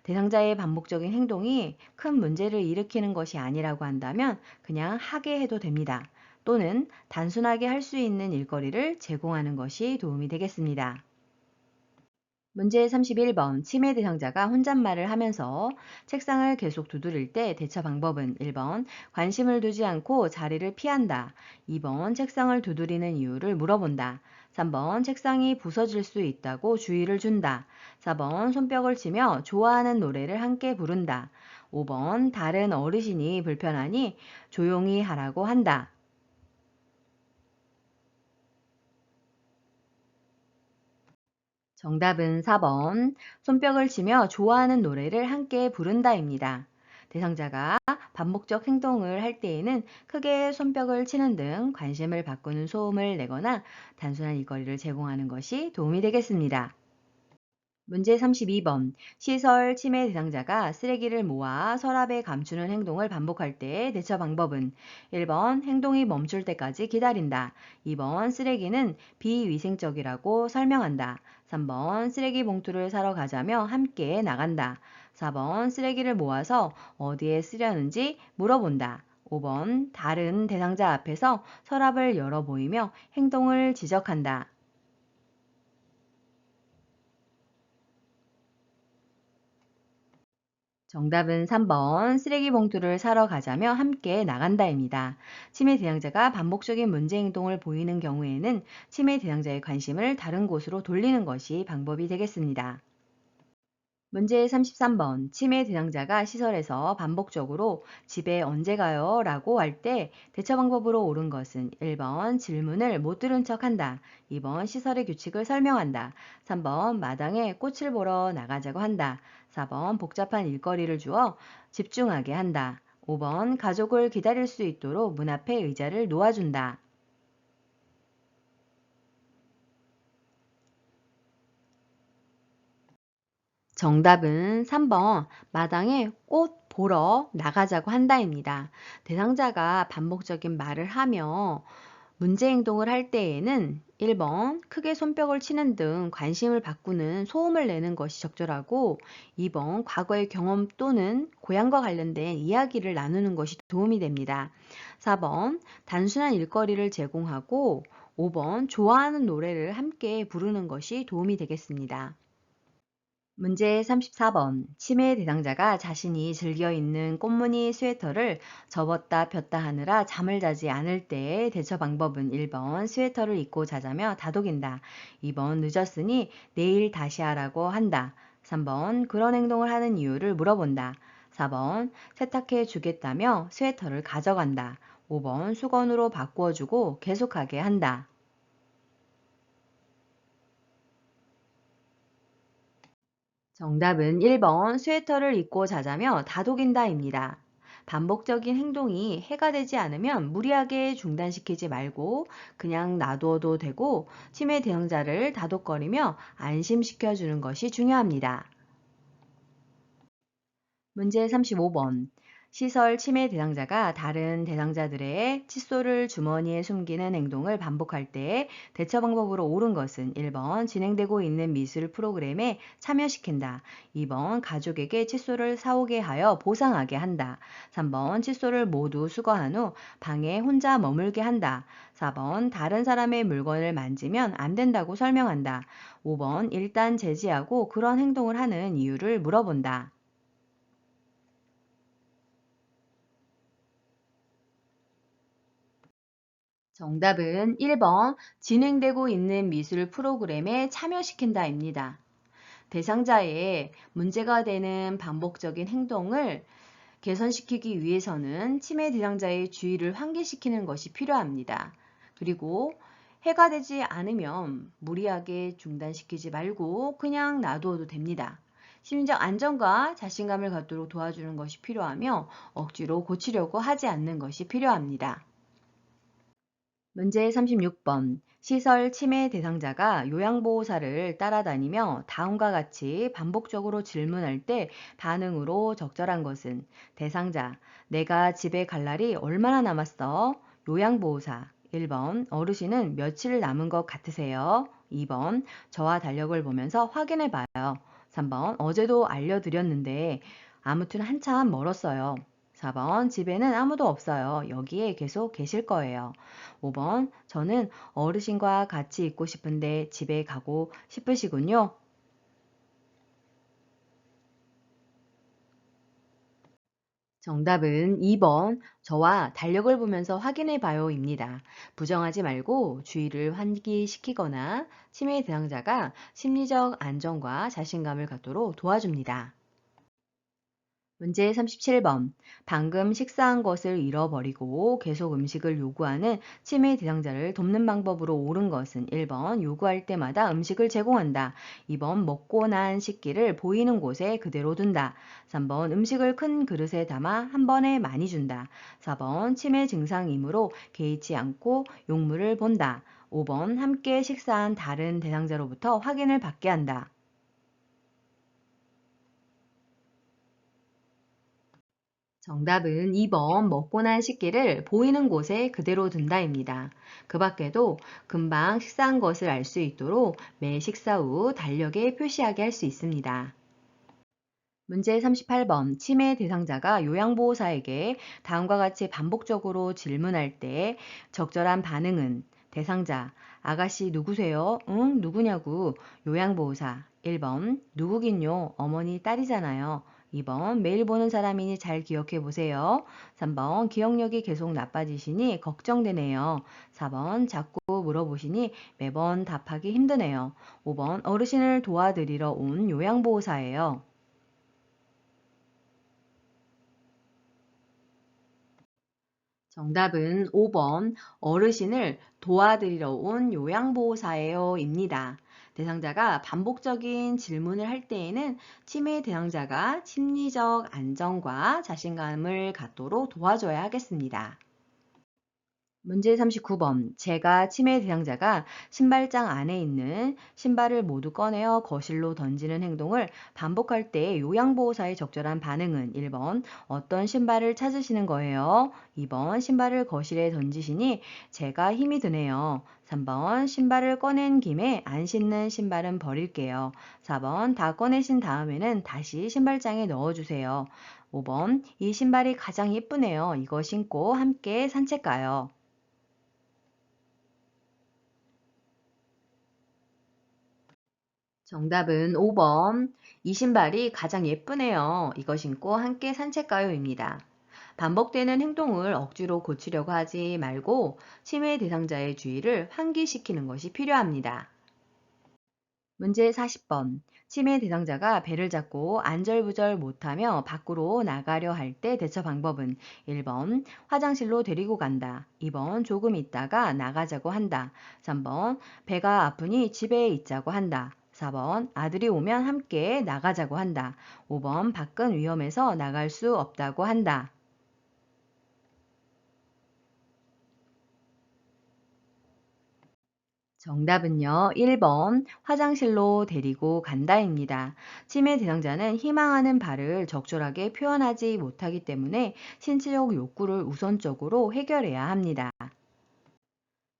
대상자의 반복적인 행동이 큰 문제를 일으키는 것이 아니라고 한다면 그냥 하게 해도 됩니다. 또는 단순하게 할 수 있는 일거리를 제공하는 것이 도움이 되겠습니다. 문제 31번. 치매 대상자가 혼잣말을 하면서 책상을 계속 두드릴 때 대처 방법은 1번 관심을 두지 않고 자리를 피한다. 2번 책상을 두드리는 이유를 물어본다. 3번 책상이 부서질 수 있다고 주의를 준다. 4번 손뼉을 치며 좋아하는 노래를 함께 부른다. 5번 다른 어르신이 불편하니 조용히 하라고 한다. 정답은 4번. 손뼉을 치며 좋아하는 노래를 함께 부른다입니다. 대상자가 반복적 행동을 할 때에는 크게 손뼉을 치는 등 관심을 바꾸는 소음을 내거나 단순한 일거리를 제공하는 것이 도움이 되겠습니다. 문제 32번. 시설 침해 대상자가 쓰레기를 모아 서랍에 감추는 행동을 반복할 때 대처 방법은 1번 행동이 멈출 때까지 기다린다. 2번 쓰레기는 비위생적이라고 설명한다. 3번 쓰레기 봉투를 사러 가자며 함께 나간다. 4번 쓰레기를 모아서 어디에 쓰려는지 물어본다. 5번 다른 대상자 앞에서 서랍을 열어 보이며 행동을 지적한다. 정답은 3번 쓰레기 봉투를 사러 가자며 함께 나간다입니다. 치매 대상자가 반복적인 문제 행동을 보이는 경우에는 치매 대상자의 관심을 다른 곳으로 돌리는 것이 방법이 되겠습니다. 문제 33번. 치매 대상자가 시설에서 반복적으로 집에 언제 가요? 라고 할 때 대처 방법으로 옳은 것은 1번 질문을 못 들은 척 한다. 2번 시설의 규칙을 설명한다. 3번 마당에 꽃을 보러 나가자고 한다. 4번 복잡한 일거리를 주어 집중하게 한다. 5번 가족을 기다릴 수 있도록 문 앞에 의자를 놓아준다. 정답은 3번 마당에 꽃 보러 나가자고 한다입니다. 대상자가 반복적인 말을 하며 문제 행동을 할 때에는 1번 크게 손뼉을 치는 등 관심을 바꾸는 소음을 내는 것이 적절하고 2번 과거의 경험 또는 고향과 관련된 이야기를 나누는 것이 도움이 됩니다. 4번 단순한 일거리를 제공하고 5번 좋아하는 노래를 함께 부르는 것이 도움이 되겠습니다. 문제 34번. 치매 대상자가 자신이 즐겨 입는 꽃무늬 스웨터를 접었다 폈다 하느라 잠을 자지 않을 때의 대처 방법은 1번 스웨터를 입고 자자며 다독인다. 2번 늦었으니 내일 다시 하라고 한다. 3번 그런 행동을 하는 이유를 물어본다. 4번 세탁해 주겠다며 스웨터를 가져간다. 5번 수건으로 바꾸어주고 계속하게 한다. 정답은 1번 스웨터를 입고 자자며 다독인다입니다. 반복적인 행동이 해가 되지 않으면 무리하게 중단시키지 말고 그냥 놔두어도 되고 치매 대응자를 다독거리며 안심시켜 주는 것이 중요합니다. 문제 35번. 시설 침해 대상자가 다른 대상자들의 칫솔을 주머니에 숨기는 행동을 반복할 때 대처 방법으로 옳은 것은 1번 진행되고 있는 미술 프로그램에 참여시킨다. 2번 가족에게 칫솔을 사오게 하여 보상하게 한다. 3번 칫솔을 모두 수거한 후 방에 혼자 머물게 한다. 4번 다른 사람의 물건을 만지면 안 된다고 설명한다. 5번 일단 제지하고 그런 행동을 하는 이유를 물어본다. 정답은 1번 진행되고 있는 미술 프로그램에 참여시킨다입니다. 대상자의 문제가 되는 반복적인 행동을 개선시키기 위해서는 치매 대상자의 주의를 환기시키는 것이 필요합니다. 그리고 해가 되지 않으면 무리하게 중단시키지 말고 그냥 놔두어도 됩니다. 심리적 안정과 자신감을 갖도록 도와주는 것이 필요하며 억지로 고치려고 하지 않는 것이 필요합니다. 문제 36번. 시설 침해 대상자가 요양보호사를 따라다니며 다음과 같이 반복적으로 질문할 때 반응으로 적절한 것은 대상자, 내가 집에 갈 날이 얼마나 남았어? 요양보호사, 1번, 어르신은 며칠 남은 것 같으세요? 2번, 저와 달력을 보면서 확인해 봐요. 3번, 어제도 알려드렸는데 아무튼 한참 멀었어요. 4번, 집에는 아무도 없어요. 여기에 계속 계실 거예요. 5번, 저는 어르신과 같이 있고 싶은데 집에 가고 싶으시군요. 정답은 2번, 저와 달력을 보면서 확인해 봐요입니다. 부정하지 말고 주의를 환기시키거나 치매 대상자가 심리적 안정과 자신감을 갖도록 도와줍니다. 문제 37번. 방금 식사한 것을 잃어버리고 계속 음식을 요구하는 치매 대상자를 돕는 방법으로 옳은 것은 1번 요구할 때마다 음식을 제공한다. 2번 먹고 난 식기를 보이는 곳에 그대로 둔다. 3번 음식을 큰 그릇에 담아 한 번에 많이 준다. 4번 치매 증상이므로 개의치 않고 용물을 본다. 5번 함께 식사한 다른 대상자로부터 확인을 받게 한다. 정답은 2번 먹고 난 식기를 보이는 곳에 그대로 둔다입니다. 그 밖에도 금방 식사한 것을 알 수 있도록 매 식사 후 달력에 표시하게 할 수 있습니다. 문제 38번. 치매 대상자가 요양보호사에게 다음과 같이 반복적으로 질문할 때 적절한 반응은 대상자, 아가씨 누구세요? 응, 누구냐고. 요양보호사, 1번, 누구긴요. 어머니 딸이잖아요. 2번, 매일 보는 사람이니 잘 기억해 보세요. 3번, 기억력이 계속 나빠지시니 걱정되네요. 4번, 자꾸 물어보시니 매번 답하기 힘드네요. 5번, 어르신을 도와드리러 온 요양보호사예요. 정답은 5번 어르신을 도와드리러 온 요양보호사예요 입니다. 대상자가 반복적인 질문을 할 때에는 치매 대상자가 심리적 안정과 자신감을 갖도록 도와줘야 하겠습니다. 문제 39번. 제가 치매 대상자가 신발장 안에 있는 신발을 모두 꺼내어 거실로 던지는 행동을 반복할 때 요양보호사의 적절한 반응은 1번 어떤 신발을 찾으시는 거예요? 2번 신발을 거실에 던지시니 제가 힘이 드네요. 3번 신발을 꺼낸 김에 안 신는 신발은 버릴게요. 4번 다 꺼내신 다음에는 다시 신발장에 넣어주세요. 5번 이 신발이 가장 예쁘네요. 이거 신고 함께 산책 가요. 정답은 5번. 이 신발이 가장 예쁘네요. 이거 신고 함께 산책 가요입니다. 반복되는 행동을 억지로 고치려고 하지 말고 치매 대상자의 주의를 환기시키는 것이 필요합니다. 문제 40번. 치매 대상자가 배를 잡고 안절부절 못하며 밖으로 나가려 할 때 대처 방법은 1번 화장실로 데리고 간다. 2번 조금 있다가 나가자고 한다. 3번 배가 아프니 집에 있자고 한다. 4번 아들이 오면 함께 나가자고 한다. 5번 밖은 위험해서 나갈 수 없다고 한다. 정답은요, 1번 화장실로 데리고 간다입니다. 치매 대상자는 희망하는 바를 적절하게 표현하지 못하기 때문에 신체적 욕구를 우선적으로 해결해야 합니다.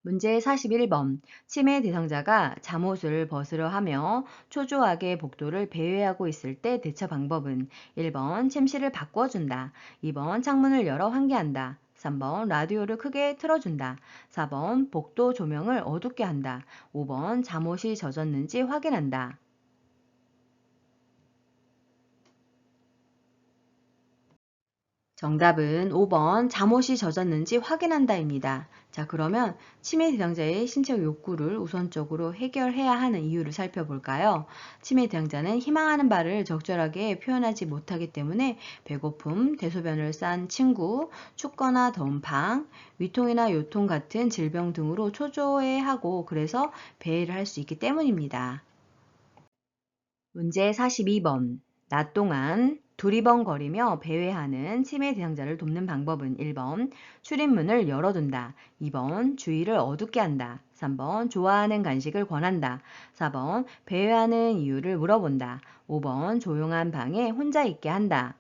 문제 41번. 치매 대상자가 잠옷을 벗으려 하며 초조하게 복도를 배회하고 있을 때 대처 방법은 1번 침실을 바꿔준다. 2번 창문을 열어 환기한다. 3번 라디오를 크게 틀어준다. 4번 복도 조명을 어둡게 한다. 5번 잠옷이 젖었는지 확인한다. 정답은 5번 잠옷이 젖었는지 확인한다입니다. 자, 그러면 치매 대상자의 신체 욕구를 우선적으로 해결해야 하는 이유를 살펴볼까요? 치매 대상자는 희망하는 바를 적절하게 표현하지 못하기 때문에 배고픔, 대소변을 싼 친구, 춥거나 더운 방, 위통이나 요통 같은 질병 등으로 초조해하고 그래서 배회를 할 수 있기 때문입니다. 문제 42번. 낮 동안 두리번거리며 배회하는 치매 대상자를 돕는 방법은 1번 출입문을 열어둔다. 2번 주의를 어둡게 한다. 3번 좋아하는 간식을 권한다. 4번 배회하는 이유를 물어본다. 5번 조용한 방에 혼자 있게 한다.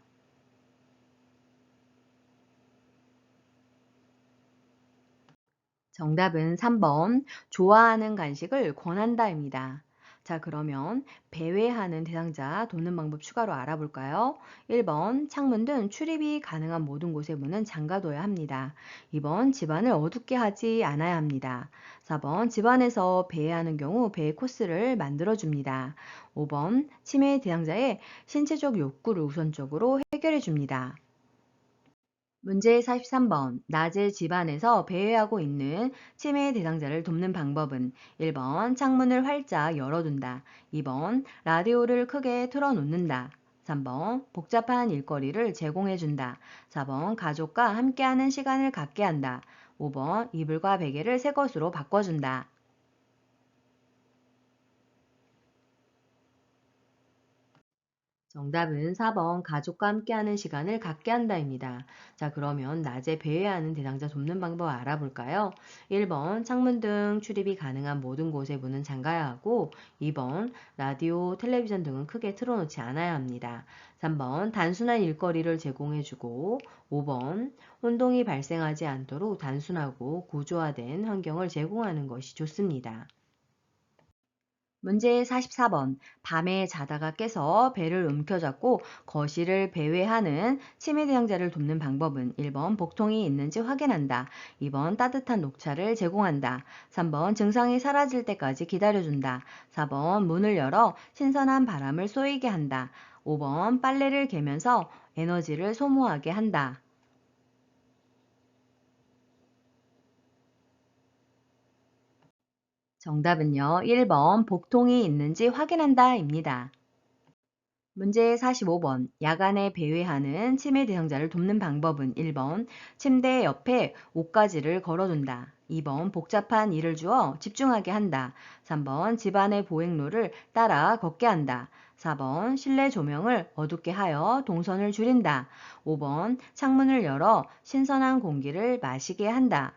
정답은 3번 좋아하는 간식을 권한다입니다. 자, 그러면 배회하는 대상자 돕는 방법 추가로 알아볼까요? 1번 창문 등 출입이 가능한 모든 곳의 문은 잠가둬야 합니다. 2번 집안을 어둡게 하지 않아야 합니다. 4번 집안에서 배회하는 경우 배회 코스를 만들어 줍니다. 5번 치매 대상자의 신체적 욕구를 우선적으로 해결해 줍니다. 문제 43번. 낮에 집안에서 배회하고 있는 치매 대상자를 돕는 방법은 1번 창문을 활짝 열어둔다. 2번 라디오를 크게 틀어놓는다. 3번 복잡한 일거리를 제공해준다. 4번 가족과 함께하는 시간을 갖게 한다. 5번 이불과 베개를 새 것으로 바꿔준다. 정답은 4번 가족과 함께하는 시간을 갖게 한다입니다. 자, 그러면 낮에 배회하는 대상자 돕는 방법 알아볼까요? 1번 창문 등 출입이 가능한 모든 곳의 문은 잠가야 하고 2번 라디오, 텔레비전 등은 크게 틀어놓지 않아야 합니다. 3번 단순한 일거리를 제공해주고 5번 혼동이 발생하지 않도록 단순하고 구조화된 환경을 제공하는 것이 좋습니다. 문제 44번. 밤에 자다가 깨서 배를 움켜잡고 거실을 배회하는 치매 대상자를 돕는 방법은 1번 복통이 있는지 확인한다. 2번 따뜻한 녹차를 제공한다. 3번 증상이 사라질 때까지 기다려준다. 4번 문을 열어 신선한 바람을 쏘이게 한다. 5번 빨래를 개면서 에너지를 소모하게 한다. 정답은요. 1번 복통이 있는지 확인한다입니다. 문제 45번. 야간에 배회하는 치매 대상자를 돕는 방법은 1번 침대 옆에 옷가지를 걸어둔다. 2번 복잡한 일을 주어 집중하게 한다. 3번 집안의 보행로를 따라 걷게 한다. 4번 실내 조명을 어둡게 하여 동선을 줄인다. 5번 창문을 열어 신선한 공기를 마시게 한다.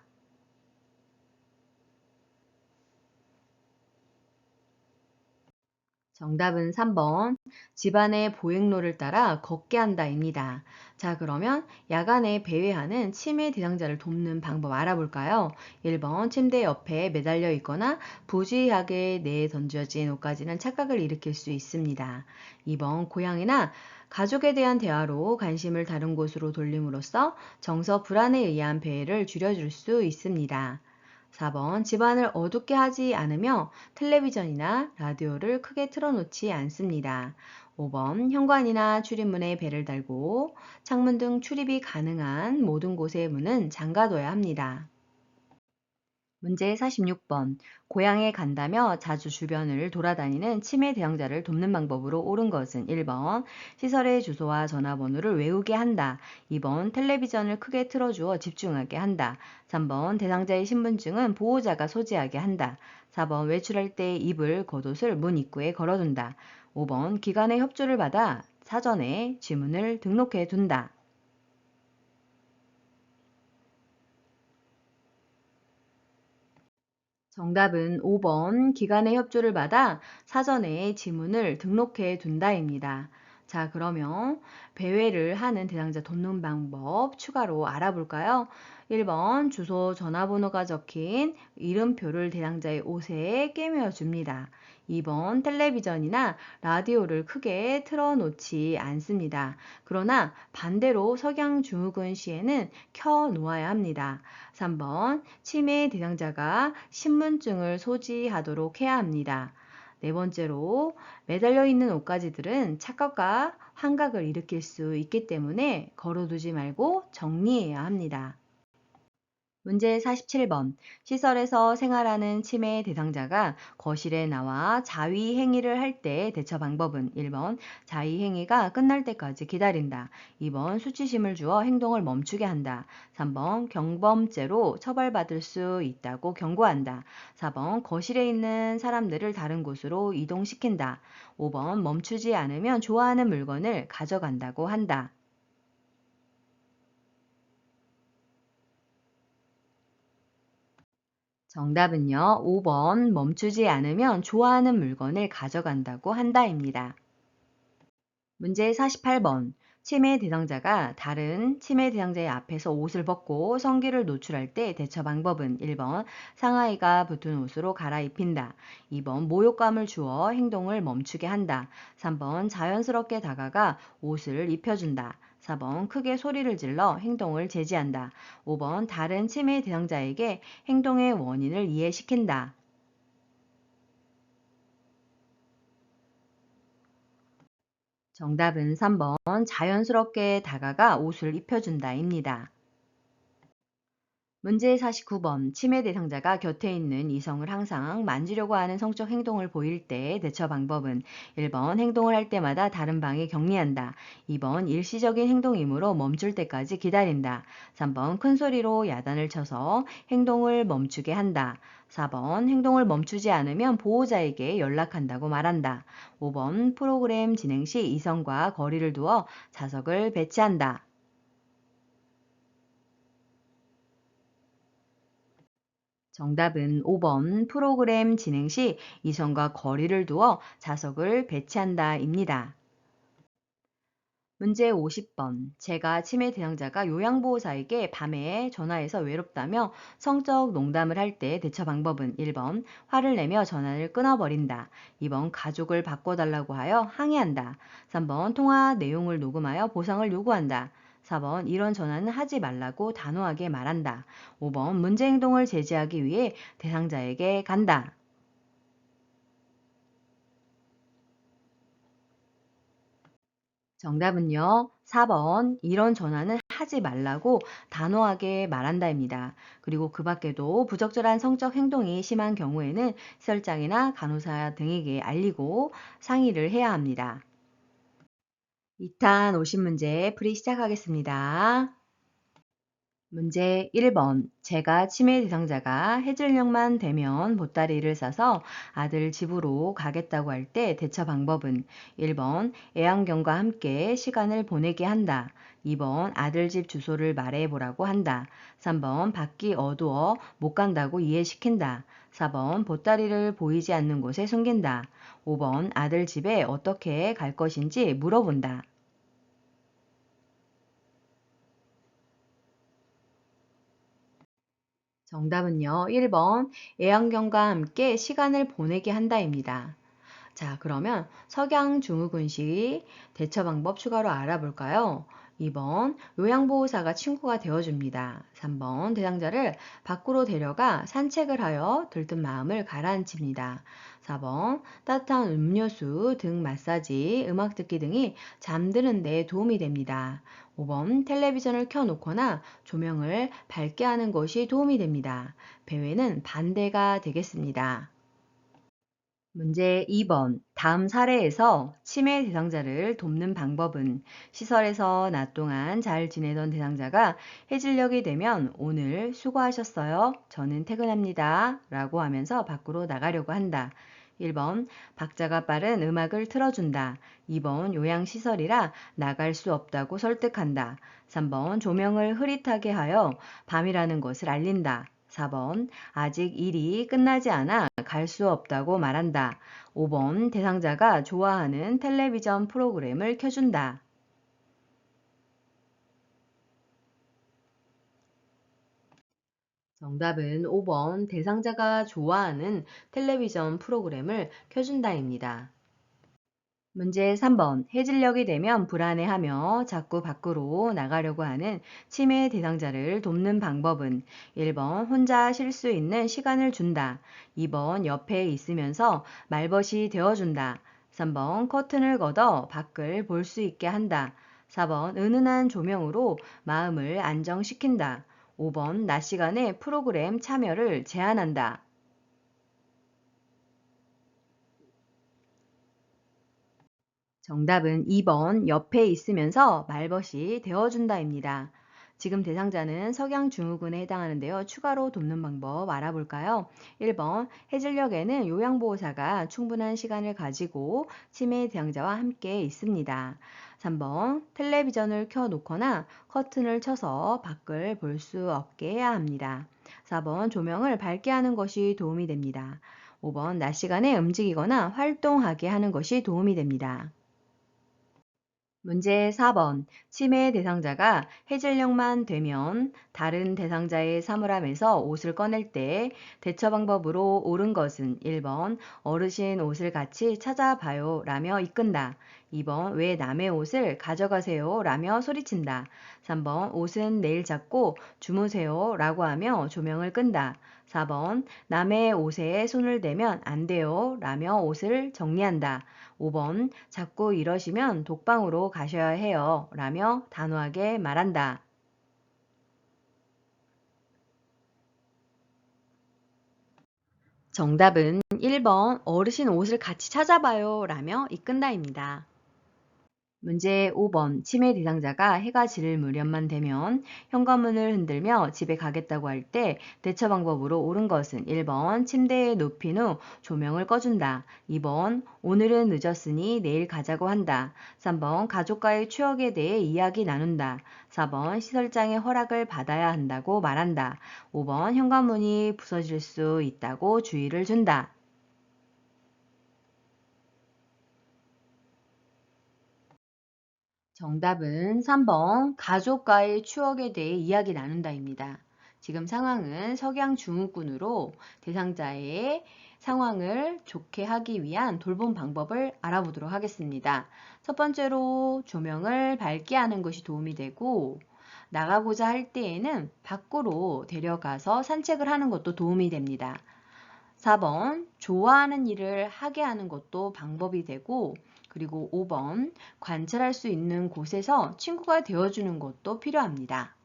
정답은 3번. 집안의 보행로를 따라 걷게 한다입니다. 자, 그러면 야간에 배회하는 치매 대상자를 돕는 방법 알아볼까요? 1번 침대 옆에 매달려 있거나 부주의하게 내던져진 옷까지는 착각을 일으킬 수 있습니다. 2번 고양이나 가족에 대한 대화로 관심을 다른 곳으로 돌림으로써 정서 불안에 의한 배회를 줄여줄 수 있습니다. 4번 집안을 어둡게 하지 않으며 텔레비전이나 라디오를 크게 틀어놓지 않습니다. 5번 현관이나 출입문에 벨을 달고 창문 등 출입이 가능한 모든 곳의 문은 잠가둬야 합니다. 문제 46번. 고향에 간다며 자주 주변을 돌아다니는 치매 대상자를 돕는 방법으로 옳은 것은 1번 시설의 주소와 전화번호를 외우게 한다. 2번 텔레비전을 크게 틀어주어 집중하게 한다. 3번 대상자의 신분증은 보호자가 소지하게 한다. 4번 외출할 때 입을 겉옷을 문 입구에 걸어둔다. 5번 기관의 협조를 받아 사전에 지문을 등록해 둔다. 정답은 5번 기관의 협조를 받아 사전에 지문을 등록해 둔다입니다. 자, 그러면 배회를 하는 대상자 돕는 방법 추가로 알아볼까요? 1번 주소 전화번호가 적힌 이름표를 대상자의 옷에 꿰매어 줍니다. 2번 텔레비전이나 라디오를 크게 틀어놓지 않습니다. 그러나 반대로 석양증후군 시에는 켜 놓아야 합니다. 3번 치매 대상자가 신분증을 소지하도록 해야 합니다. 네 번째로 매달려 있는 옷가지들은 착각과 환각을 일으킬 수 있기 때문에 걸어두지 말고 정리해야 합니다. 문제 47번. 시설에서 생활하는 치매 대상자가 거실에 나와 자위 행위를 할 때 대처 방법은 1번 자위 행위가 끝날 때까지 기다린다. 2번 수치심을 주어 행동을 멈추게 한다. 3번 경범죄로 처벌받을 수 있다고 경고한다. 4번 거실에 있는 사람들을 다른 곳으로 이동시킨다. 5번 멈추지 않으면 좋아하는 물건을 가져간다고 한다. 정답은요, 5번 멈추지 않으면 좋아하는 물건을 가져간다고 한다입니다. 문제 48번. 치매 대상자가 다른 치매 대상자의 앞에서 옷을 벗고 성기를 노출할 때 대처 방법은 1번 상하이가 붙은 옷으로 갈아입힌다. 2번 모욕감을 주어 행동을 멈추게 한다. 3번 자연스럽게 다가가 옷을 입혀준다. 4번 크게 소리를 질러 행동을 제지한다. 5번 다른 치매 대상자에게 행동의 원인을 이해시킨다. 정답은 3번 자연스럽게 다가가 옷을 입혀준다입니다. 문제 49번. 치매 대상자가 곁에 있는 이성을 항상 만지려고 하는 성적 행동을 보일 때 대처 방법은 1번 행동을 할 때마다 다른 방에 격리한다. 2번 일시적인 행동이므로 멈출 때까지 기다린다. 3번 큰 소리로 야단을 쳐서 행동을 멈추게 한다. 4번 행동을 멈추지 않으면 보호자에게 연락한다고 말한다. 5번 프로그램 진행 시 이성과 거리를 두어 자석을 배치한다. 정답은 5번 프로그램 진행 시 이성과 거리를 두어 자석을 배치한다입니다. 문제 50번. 제가 치매 대상자가 요양보호사에게 밤에 전화해서 외롭다며 성적 농담을 할 때 대처 방법은 1번 화를 내며 전화를 끊어버린다. 2번 가족을 바꿔달라고 하여 항의한다. 3번 통화 내용을 녹음하여 보상을 요구한다. 4번 이런 전화는 하지 말라고 단호하게 말한다. 5번 문제 행동을 제지하기 위해 대상자에게 간다. 정답은요. 4번 이런 전화는 하지 말라고 단호하게 말한다입니다. 그리고 그 밖에도 부적절한 성적 행동이 심한 경우에는 시설장이나 간호사 등에게 알리고 상의를 해야 합니다. 2탄 50문제 풀이 시작하겠습니다. 문제 1번. 제가 치매 대상자가 해질녘만 되면 보따리를 싸서 아들 집으로 가겠다고 할 때 대처 방법은 1번 애완견과 함께 시간을 보내게 한다. 2번 아들 집 주소를 말해보라고 한다. 3번 밖이 어두워 못 간다고 이해시킨다. 4번 보따리를 보이지 않는 곳에 숨긴다. 5번 아들 집에 어떻게 갈 것인지 물어본다. 정답은요. 1번 애완견과 함께 시간을 보내게 한다입니다. 자, 그러면 석양증후군시 대처 방법 추가로 알아볼까요? 2번 요양보호사가 친구가 되어줍니다. 3번 대상자를 밖으로 데려가 산책을 하여 들뜬 마음을 가라앉힙니다. 4번 따뜻한 음료수 등 마사지, 음악 듣기 등이 잠드는 데 도움이 됩니다. 5번 텔레비전을 켜놓거나 조명을 밝게 하는 것이 도움이 됩니다. 배회는 반대가 되겠습니다. 문제 2번. 다음 사례에서 치매 대상자를 돕는 방법은 시설에서 낮 동안 잘 지내던 대상자가 해질녘이 되면 오늘 수고하셨어요. 저는 퇴근합니다. 라고 하면서 밖으로 나가려고 한다. 1번. 박자가 빠른 음악을 틀어준다. 2번. 요양시설이라 나갈 수 없다고 설득한다. 3번. 조명을 흐릿하게 하여 밤이라는 것을 알린다. 4번. 아직 일이 끝나지 않아 갈 수 없다고 말한다. 5번. 대상자가 좋아하는 텔레비전 프로그램을 켜준다. 정답은 5번. 대상자가 좋아하는 텔레비전 프로그램을 켜준다입니다. 문제 3번. 해질녘이 되면 불안해하며 자꾸 밖으로 나가려고 하는 치매 대상자를 돕는 방법은 1번 혼자 쉴 수 있는 시간을 준다. 2번 옆에 있으면서 말벗이 되어준다. 3번 커튼을 걷어 밖을 볼 수 있게 한다. 4번 은은한 조명으로 마음을 안정시킨다. 5번 낮 시간에 프로그램 참여를 제한한다. 정답은 2번 옆에 있으면서 말벗이 되어준다입니다. 지금 대상자는 석양증후군에 해당하는데요. 추가로 돕는 방법 알아볼까요? 1번 해질녘에는 요양보호사가 충분한 시간을 가지고 치매 대상자와 함께 있습니다. 3번 텔레비전을 켜놓거나 커튼을 쳐서 밖을 볼 수 없게 해야 합니다. 4번 조명을 밝게 하는 것이 도움이 됩니다. 5번 낮 시간에 움직이거나 활동하게 하는 것이 도움이 됩니다. 문제 4번. 치매 대상자가 해질녘만 되면 다른 대상자의 사물함에서 옷을 꺼낼 때 대처 방법으로 옳은 것은 1번 어르신 옷을 같이 찾아봐요 라며 이끈다. 2번 왜 남의 옷을 가져가세요 라며 소리친다. 3번 옷은 내일 잡고 주무세요 라고 하며 조명을 끈다. 4번 남의 옷에 손을 대면 안 돼요 라며 옷을 정리한다. 5번 자꾸 이러시면 독방으로 가셔야 해요 라며 단호하게 말한다. 정답은 1번 어르신 옷을 같이 찾아봐요 라며 이끈다입니다. 문제 5번. 치매 대상자가 해가 질 무렵만 되면 현관문을 흔들며 집에 가겠다고 할 때 대처 방법으로 옳은 것은 1번 침대에 눕힌 후 조명을 꺼준다. 2번 오늘은 늦었으니 내일 가자고 한다. 3번 가족과의 추억에 대해 이야기 나눈다. 4번 시설장의 허락을 받아야 한다고 말한다. 5번 현관문이 부서질 수 있다고 주의를 준다. 정답은 3번 가족과의 추억에 대해 이야기 나눈다입니다. 지금 상황은 석양증후군으로 대상자의 상황을 좋게 하기 위한 돌봄 방법을 알아보도록 하겠습니다. 첫 번째로 조명을 밝게 하는 것이 도움이 되고 나가고자 할 때에는 밖으로 데려가서 산책을 하는 것도 도움이 됩니다. 4번 좋아하는 일을 하게 하는 것도 방법이 되고 그리고 5번 관찰할 수 있는 곳에서 친구가 되어주는 것도 필요합니다.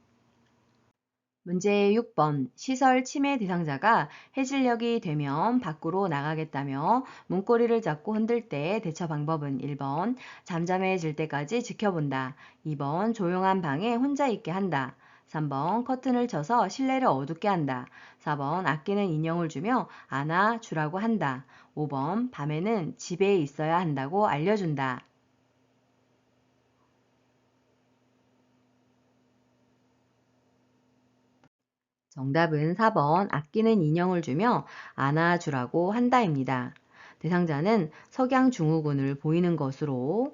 문제 6번 시설 침해 대상자가 해질녘이 되면 밖으로 나가겠다며 문고리를 잡고 흔들 때 대처 방법은 1번 잠잠해질 때까지 지켜본다. 2번 조용한 방에 혼자 있게 한다. 3번 커튼을 쳐서 실내를 어둡게 한다. 4번 아끼는 인형을 주며 안아주라고 한다. 5번 밤에는 집에 있어야 한다고 알려준다. 정답은 4번 아끼는 인형을 주며 안아주라고 한다입니다. 대상자는 석양증후군을 보이는 것으로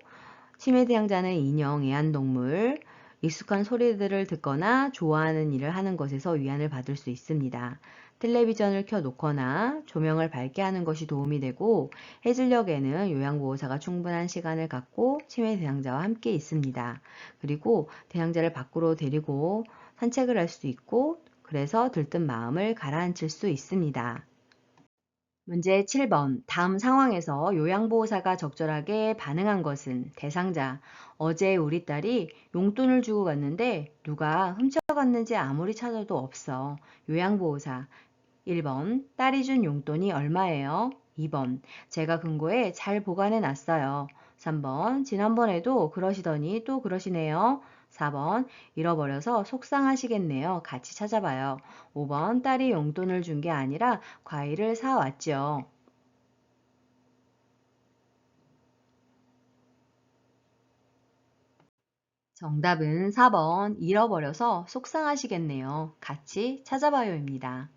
치매 대상자는 인형, 애완동물, 익숙한 소리들을 듣거나 좋아하는 일을 하는 것에서 위안을 받을 수 있습니다. 텔레비전을 켜놓거나 조명을 밝게 하는 것이 도움이 되고 해질녘에는 요양보호사가 충분한 시간을 갖고 치매 대상자와 함께 있습니다. 그리고 대상자를 밖으로 데리고 산책을 할 수 있고 그래서 들뜬 마음을 가라앉힐 수 있습니다. 문제 7번. 다음 상황에서 요양보호사가 적절하게 반응한 것은 대상자. 어제 우리 딸이 용돈을 주고 갔는데 누가 훔쳐갔는지 아무리 찾아도 없어. 요양보호사. 1번. 딸이 준 용돈이 얼마예요? 2번. 제가 금고에 잘 보관해 놨어요. 3번. 지난번에도 그러시더니 또 그러시네요. 4번. 잃어버려서 속상하시겠네요. 같이 찾아봐요. 5번. 딸이 용돈을 준 게 아니라 과일을 사왔죠. 정답은 4번. 잃어버려서 속상하시겠네요. 같이 찾아봐요입니다.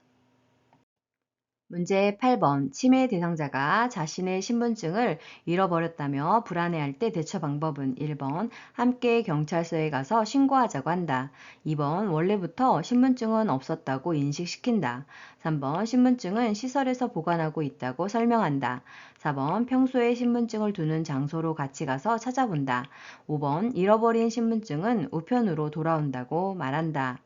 문제 8번. 치매 대상자가 자신의 신분증을 잃어버렸다며 불안해할 때 대처 방법은 1번. 함께 경찰서에 가서 신고하자고 한다. 2번. 원래부터 신분증은 없었다고 인식시킨다. 3번. 신분증은 시설에서 보관하고 있다고 설명한다. 4번. 평소에 신분증을 두는 장소로 같이 가서 찾아본다. 5번. 잃어버린 신분증은 우편으로 돌아온다고 말한다.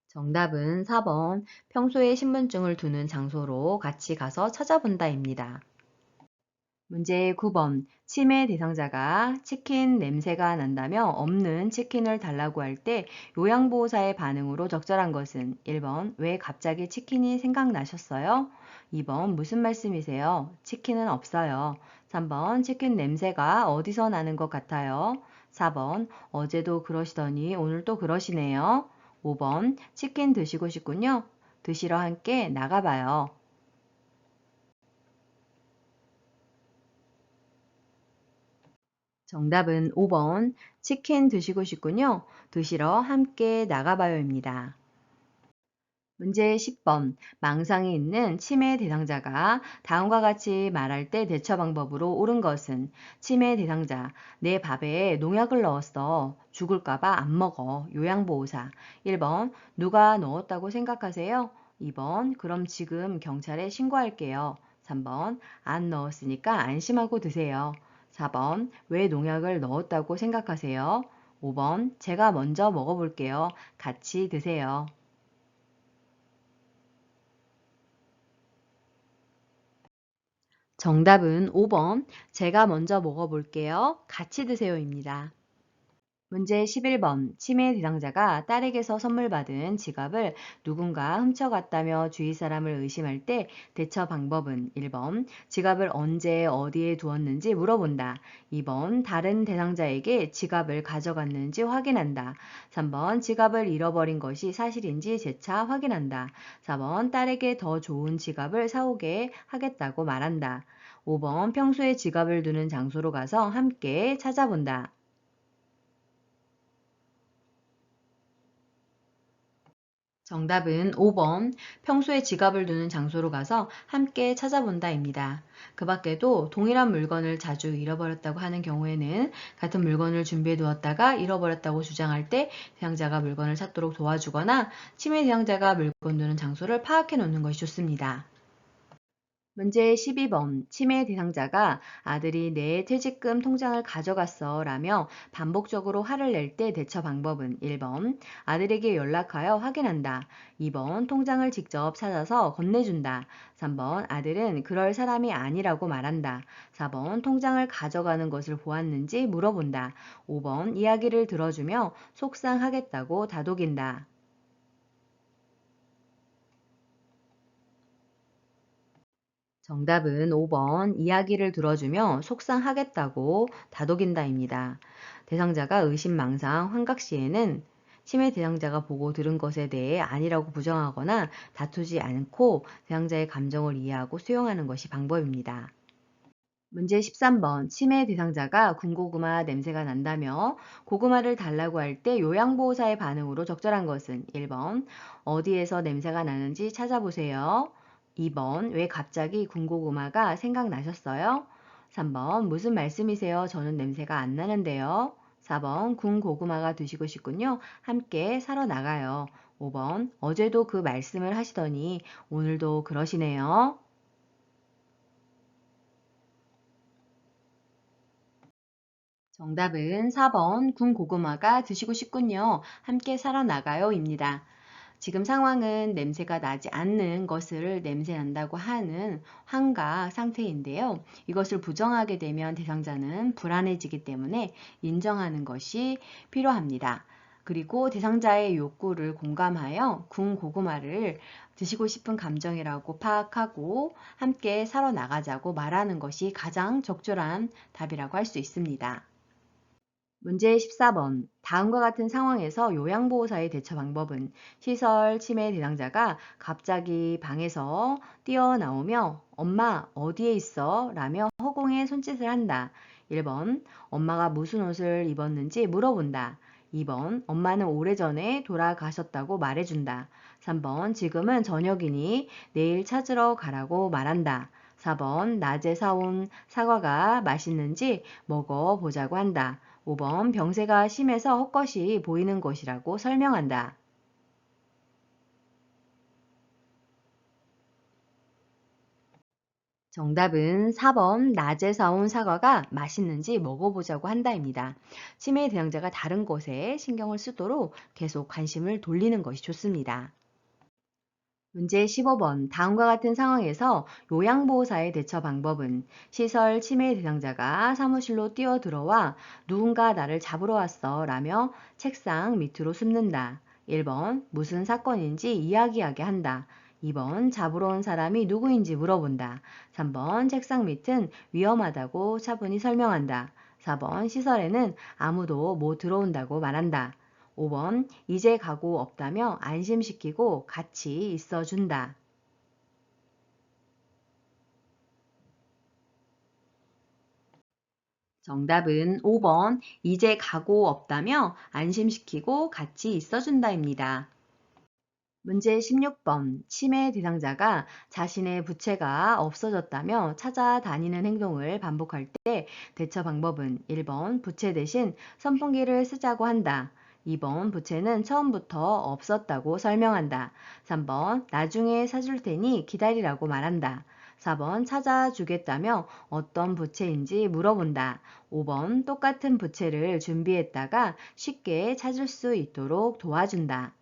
정답은 4번. 평소에 신분증을 두는 장소로 같이 가서 찾아본다입니다. 문제 9번. 치매 대상자가 치킨 냄새가 난다며 없는 치킨을 달라고 할 때 요양보호사의 반응으로 적절한 것은 1번. 왜 갑자기 치킨이 생각나셨어요? 2번. 무슨 말씀이세요? 치킨은 없어요. 3번. 치킨 냄새가 어디서 나는 것 같아요? 4번. 어제도 그러시더니 오늘 또 그러시네요. 5번. 치킨 드시고 싶군요. 드시러 함께 나가봐요. 정답은 5번. 치킨 드시고 싶군요. 드시러 함께 나가봐요입니다. 문제 10번. 망상이 있는 치매 대상자가 다음과 같이 말할 때 대처 방법으로 옳은 것은 치매 대상자, 내 밥에 농약을 넣었어. 죽을까봐 안 먹어. 요양보호사. 1번. 누가 넣었다고 생각하세요? 2번. 그럼 지금 경찰에 신고할게요. 3번. 안 넣었으니까 안심하고 드세요. 4번. 왜 농약을 넣었다고 생각하세요? 5번. 제가 먼저 먹어볼게요. 같이 드세요. 정답은 5번. 제가 먼저 먹어볼게요. 같이 드세요입니다. 문제 11번. 치매 대상자가 딸에게서 선물 받은 지갑을 누군가 훔쳐갔다며 주위 사람을 의심할 때 대처 방법은 1번. 지갑을 언제 어디에 두었는지 물어본다. 2번. 다른 대상자에게 지갑을 가져갔는지 확인한다. 3번. 지갑을 잃어버린 것이 사실인지 재차 확인한다. 4번. 딸에게 더 좋은 지갑을 사오게 하겠다고 말한다. 5번. 평소에 지갑을 두는 장소로 가서 함께 찾아본다. 정답은 5번. 평소에 지갑을 두는 장소로 가서 함께 찾아본다입니다. 그 밖에도 동일한 물건을 자주 잃어버렸다고 하는 경우에는 같은 물건을 준비해 두었다가 잃어버렸다고 주장할 때 대상자가 물건을 찾도록 도와주거나 치매 대상자가 물건 두는 장소를 파악해 놓는 것이 좋습니다. 문제 12번. 치매 대상자가 아들이 내 퇴직금 통장을 가져갔어 라며 반복적으로 화를 낼 때 대처 방법은 1번. 아들에게 연락하여 확인한다. 2번. 통장을 직접 찾아서 건네준다. 3번. 아들은 그럴 사람이 아니라고 말한다. 4번. 통장을 가져가는 것을 보았는지 물어본다. 5번. 이야기를 들어주며 속상하겠다고 다독인다. 정답은 5번. 이야기를 들어주며 속상하겠다고 다독인다입니다. 대상자가 의심망상, 환각 시에는 치매 대상자가 보고 들은 것에 대해 아니라고 부정하거나 다투지 않고 대상자의 감정을 이해하고 수용하는 것이 방법입니다. 문제 13번. 치매 대상자가 군고구마 냄새가 난다며 고구마를 달라고 할 때 요양보호사의 반응으로 적절한 것은 1번. 어디에서 냄새가 나는지 찾아보세요. 2번. 왜 갑자기 군고구마가 생각나셨어요? 3번. 무슨 말씀이세요? 저는 냄새가 안 나는데요. 4번. 군고구마가 드시고 싶군요. 함께 사러 나가요. 5번. 어제도 그 말씀을 하시더니 오늘도 그러시네요. 정답은 4번 군고구마가 드시고 싶군요. 함께 살아나가요입니다. 지금 상황은 냄새가 나지 않는 것을 냄새 난다고 하는 환각 상태인데요. 이것을 부정하게 되면 대상자는 불안해지기 때문에 인정하는 것이 필요합니다. 그리고 대상자의 욕구를 공감하여 군고구마를 드시고 싶은 감정이라고 파악하고 함께 살아나가자고 말하는 것이 가장 적절한 답이라고 할 수 있습니다. 문제 14번. 다음과 같은 상황에서 요양보호사의 대처 방법은 시설 치매 대상자가 갑자기 방에서 뛰어나오며 엄마 어디에 있어? 라며 허공에 손짓을 한다. 1번. 엄마가 무슨 옷을 입었는지 물어본다. 2번 엄마는 오래전에 돌아가셨다고 말해준다. 3번 지금은 저녁이니 내일 찾으러 가라고 말한다. 4번 낮에 사온 사과가 맛있는지 먹어보자고 한다. 5번 병세가 심해서 헛것이 보이는 것이라고 설명한다. 정답은 4번 낮에 사온 사과가 맛있는지 먹어보자고 한다입니다. 치매 대상자가 다른 것에 신경을 쓰도록 계속 관심을 돌리는 것이 좋습니다. 문제 15번. 다음과 같은 상황에서 요양보호사의 대처 방법은 시설 치매 대상자가 사무실로 뛰어들어와 누군가 나를 잡으러 왔어 라며 책상 밑으로 숨는다. 1번 무슨 사건인지 이야기하게 한다. 2번 잡으러 온 사람이 누구인지 물어본다. 3번 책상 밑은 위험하다고 차분히 설명한다. 4번 시설에는 아무도 못 들어온다고 말한다. 5번 이제 가고 없다며 안심시키고 같이 있어준다. 정답은 5번 이제 가고 없다며 안심시키고 같이 있어준다입니다. 문제 16번. 치매 대상자가 자신의 부채가 없어졌다며 찾아다니는 행동을 반복할 때 대처 방법은 1번 부채 대신 선풍기를 쓰자고 한다. 2번 부채는 처음부터 없었다고 설명한다. 3번 나중에 사줄 테니 기다리라고 말한다. 4번 찾아주겠다며 어떤 부채인지 물어본다. 5번 똑같은 부채를 준비했다가 쉽게 찾을 수 있도록 도와준다.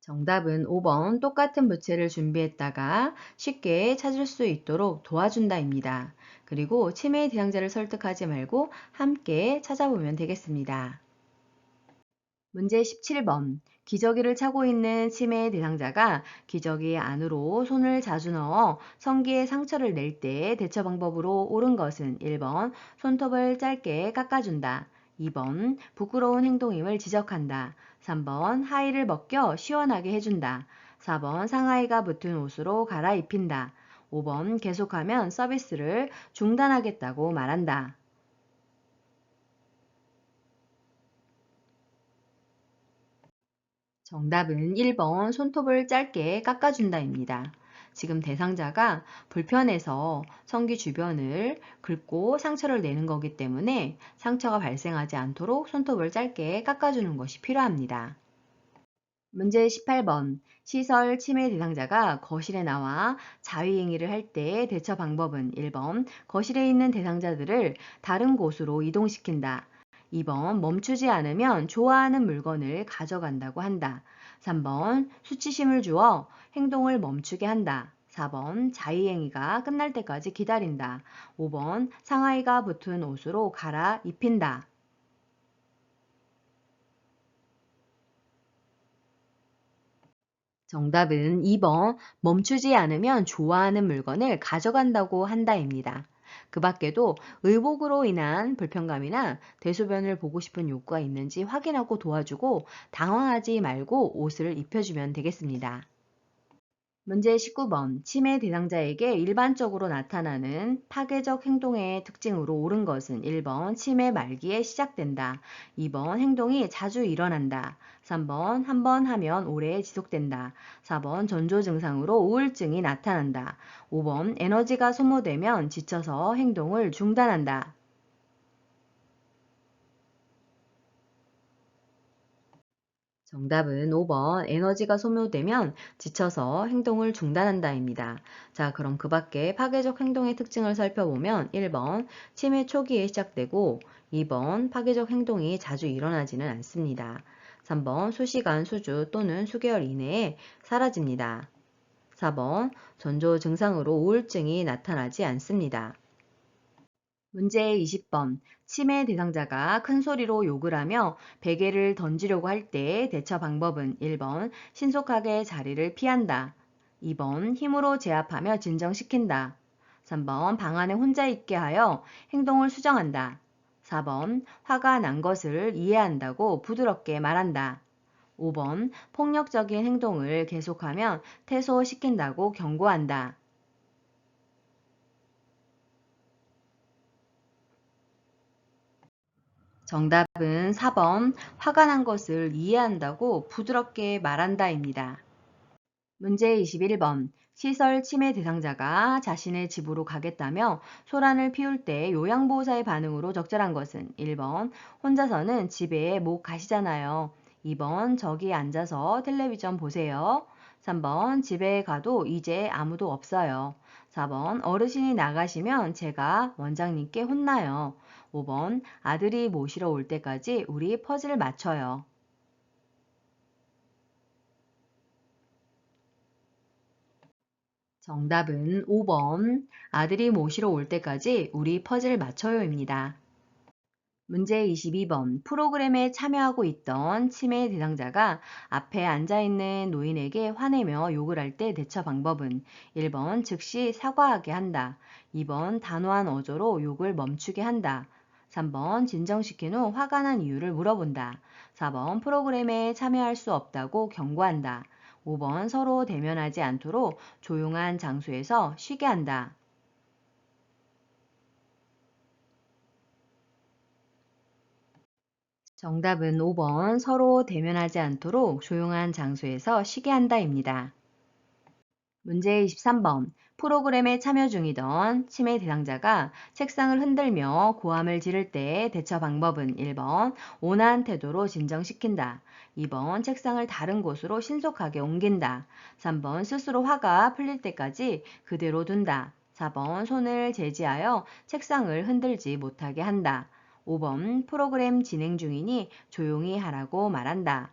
정답은 5번 똑같은 부채를 준비했다가 쉽게 찾을 수 있도록 도와준다입니다. 그리고 치매 대상자를 설득하지 말고 함께 찾아보면 되겠습니다. 문제 17번. 기저귀를 차고 있는 치매 대상자가 기저귀 안으로 손을 자주 넣어 성기에 상처를 낼 때 대처 방법으로 옳은 것은 1번 손톱을 짧게 깎아준다. 2번 부끄러운 행동임을 지적한다. 3번 하의를 벗겨 시원하게 해준다. 4번 상하이가 붙은 옷으로 갈아입힌다. 5번 계속하면 서비스를 중단하겠다고 말한다. 정답은 1번 손톱을 짧게 깎아준다입니다. 지금 대상자가 불편해서 성기 주변을 긁고 상처를 내는 거기 때문에 상처가 발생하지 않도록 손톱을 짧게 깎아주는 것이 필요합니다. 문제 18번. 시설 치매 대상자가 거실에 나와 자위행위를 할 때 대처 방법은 1번 거실에 있는 대상자들을 다른 곳으로 이동시킨다. 2번 멈추지 않으면 좋아하는 물건을 가져간다고 한다. 3번 수치심을 주어 행동을 멈추게 한다. 4번 자위행위가 끝날 때까지 기다린다. 5번 상하이가 붙은 옷으로 갈아입힌다. 정답은 2번 멈추지 않으면 좋아하는 물건을 가져간다고 한다입니다. 그 밖에도 의복으로 인한 불편감이나 대소변을 보고 싶은 욕구가 있는지 확인하고 도와주고 당황하지 말고 옷을 입혀주면 되겠습니다. 문제 19번. 치매 대상자에게 일반적으로 나타나는 파괴적 행동의 특징으로 옳은 것은 1번 치매 말기에 시작된다. 2번 행동이 자주 일어난다. 3번 한 번 하면 오래 지속된다. 4번 전조 증상으로 우울증이 나타난다. 5번 에너지가 소모되면 지쳐서 행동을 중단한다. 정답은 5번 에너지가 소모되면 지쳐서 행동을 중단한다입니다. 자, 그럼 그 밖에 파괴적 행동의 특징을 살펴보면 1번 치매 초기에 시작되고 2번 파괴적 행동이 자주 일어나지는 않습니다. 3번 수시간, 수주 또는 수개월 이내에 사라집니다. 4번 전조 증상으로 우울증이 나타나지 않습니다. 문제 20번. 치매 대상자가 큰 소리로 욕을 하며 베개를 던지려고 할 때 대처 방법은 1번 신속하게 자리를 피한다. 2번 힘으로 제압하며 진정시킨다. 3번 방 안에 혼자 있게 하여 행동을 수정한다. 4번 화가 난 것을 이해한다고 부드럽게 말한다. 5번 폭력적인 행동을 계속하면 퇴소시킨다고 경고한다. 정답은 4번 화가 난 것을 이해한다고 부드럽게 말한다입니다. 문제 21번. 시설 침해 대상자가 자신의 집으로 가겠다며 소란을 피울 때 요양보호사의 반응으로 적절한 것은 1번. 혼자서는 집에 못 가시잖아요. 2번. 저기 앉아서 텔레비전 보세요. 3번. 집에 가도 이제 아무도 없어요. 4번. 어르신이 나가시면 제가 원장님께 혼나요. 5번. 아들이 모시러 올 때까지 우리 퍼즐 맞춰요. 정답은 5번. 아들이 모시러 올 때까지 우리 퍼즐 맞춰요입니다. 문제 22번. 프로그램에 참여하고 있던 치매 대상자가 앞에 앉아있는 노인에게 화내며 욕을 할 때 대처 방법은 1번 즉시 사과하게 한다. 2번 단호한 어조로 욕을 멈추게 한다. 3번 진정시킨 후 화가 난 이유를 물어본다. 4번 프로그램에 참여할 수 없다고 경고한다. 5번 서로 대면하지 않도록 조용한 장소에서 쉬게 한다. 정답은 5번 서로 대면하지 않도록 조용한 장소에서 쉬게 한다입니다. 문제 23번. 프로그램에 참여 중이던 치매 대상자가 책상을 흔들며 고함을 지를 때 대처 방법은 1번 온화한 태도로 진정시킨다. 2번 책상을 다른 곳으로 신속하게 옮긴다. 3번 스스로 화가 풀릴 때까지 그대로 둔다. 4번 손을 제지하여 책상을 흔들지 못하게 한다. 5번 프로그램 진행 중이니 조용히 하라고 말한다.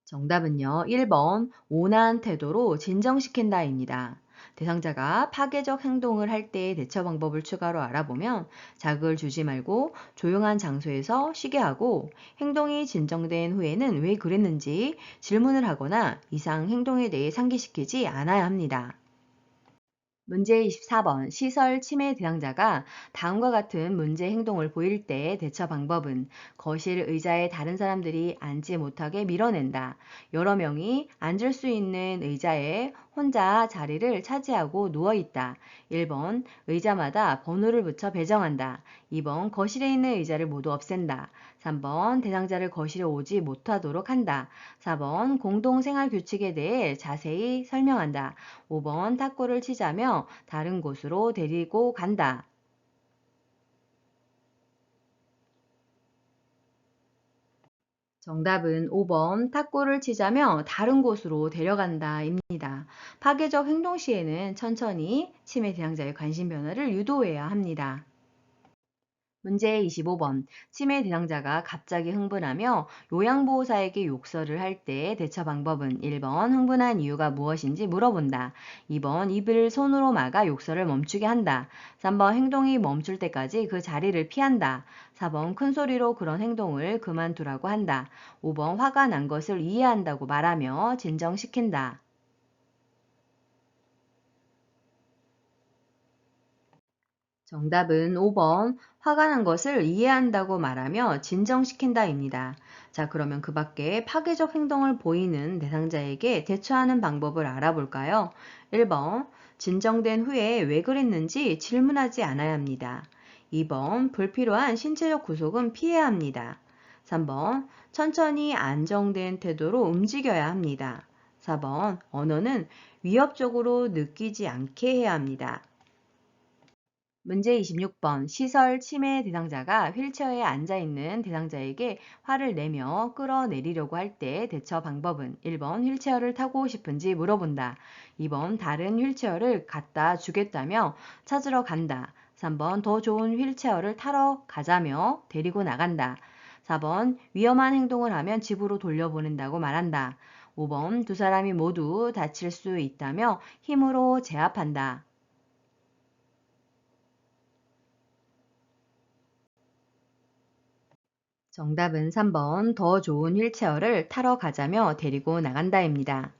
정답은요. 1번 온화한 태도로 진정시킨다입니다. 대상자가 파괴적 행동을 할 때의 대처 방법을 추가로 알아보면 자극을 주지 말고 조용한 장소에서 쉬게 하고 행동이 진정된 후에는 왜 그랬는지 질문을 하거나 이상 행동에 대해 상기시키지 않아야 합니다. 문제 24번. 시설 침해 대상자가 다음과 같은 문제 행동을 보일 때 대처 방법은 거실 의자에 다른 사람들이 앉지 못하게 밀어낸다. 여러 명이 앉을 수 있는 의자에 혼자 자리를 차지하고 누워 있다. 1번 의자마다 번호를 붙여 배정한다. 2번 거실에 있는 의자를 모두 없앤다. 3번 대상자를 거실에 오지 못하도록 한다. 4번 공동생활 규칙에 대해 자세히 설명한다. 5번 탁구를 치자며 다른 곳으로 데리고 간다. 정답은 5번 탁구를 치자며 다른 곳으로 데려간다입니다. 파괴적 행동 시에는 천천히 치매 대상자의 관심 변화를 유도해야 합니다. 문제 25번. 치매 대상자가 갑자기 흥분하며 요양보호사에게 욕설을 할 때 대처 방법은 1번 흥분한 이유가 무엇인지 물어본다. 2번 입을 손으로 막아 욕설을 멈추게 한다. 3번 행동이 멈출 때까지 그 자리를 피한다. 4번 큰 소리로 그런 행동을 그만두라고 한다. 5번 화가 난 것을 이해한다고 말하며 진정시킨다. 정답은 5번 화가 난 것을 이해한다고 말하며 진정시킨다입니다. 자, 그러면 그 밖에 파괴적 행동을 보이는 대상자에게 대처하는 방법을 알아볼까요? 1번 진정된 후에 왜 그랬는지 질문하지 않아야 합니다. 2번 불필요한 신체적 구속은 피해야 합니다. 3번 천천히 안정된 태도로 움직여야 합니다. 4번 언어는 위협적으로 느끼지 않게 해야 합니다. 문제 26번. 시설 침해 대상자가 휠체어에 앉아 있는 대상자에게 화를 내며 끌어내리려고 할 때 대처 방법은 1번 휠체어를 타고 싶은지 물어본다. 2번 다른 휠체어를 갖다 주겠다며 찾으러 간다. 3번 더 좋은 휠체어를 타러 가자며 데리고 나간다. 4번 위험한 행동을 하면 집으로 돌려보낸다고 말한다. 5번 두 사람이 모두 다칠 수 있다며 힘으로 제압한다. 정답은 3번 더 좋은 휠체어를 타러 가자며 데리고 나간다입니다.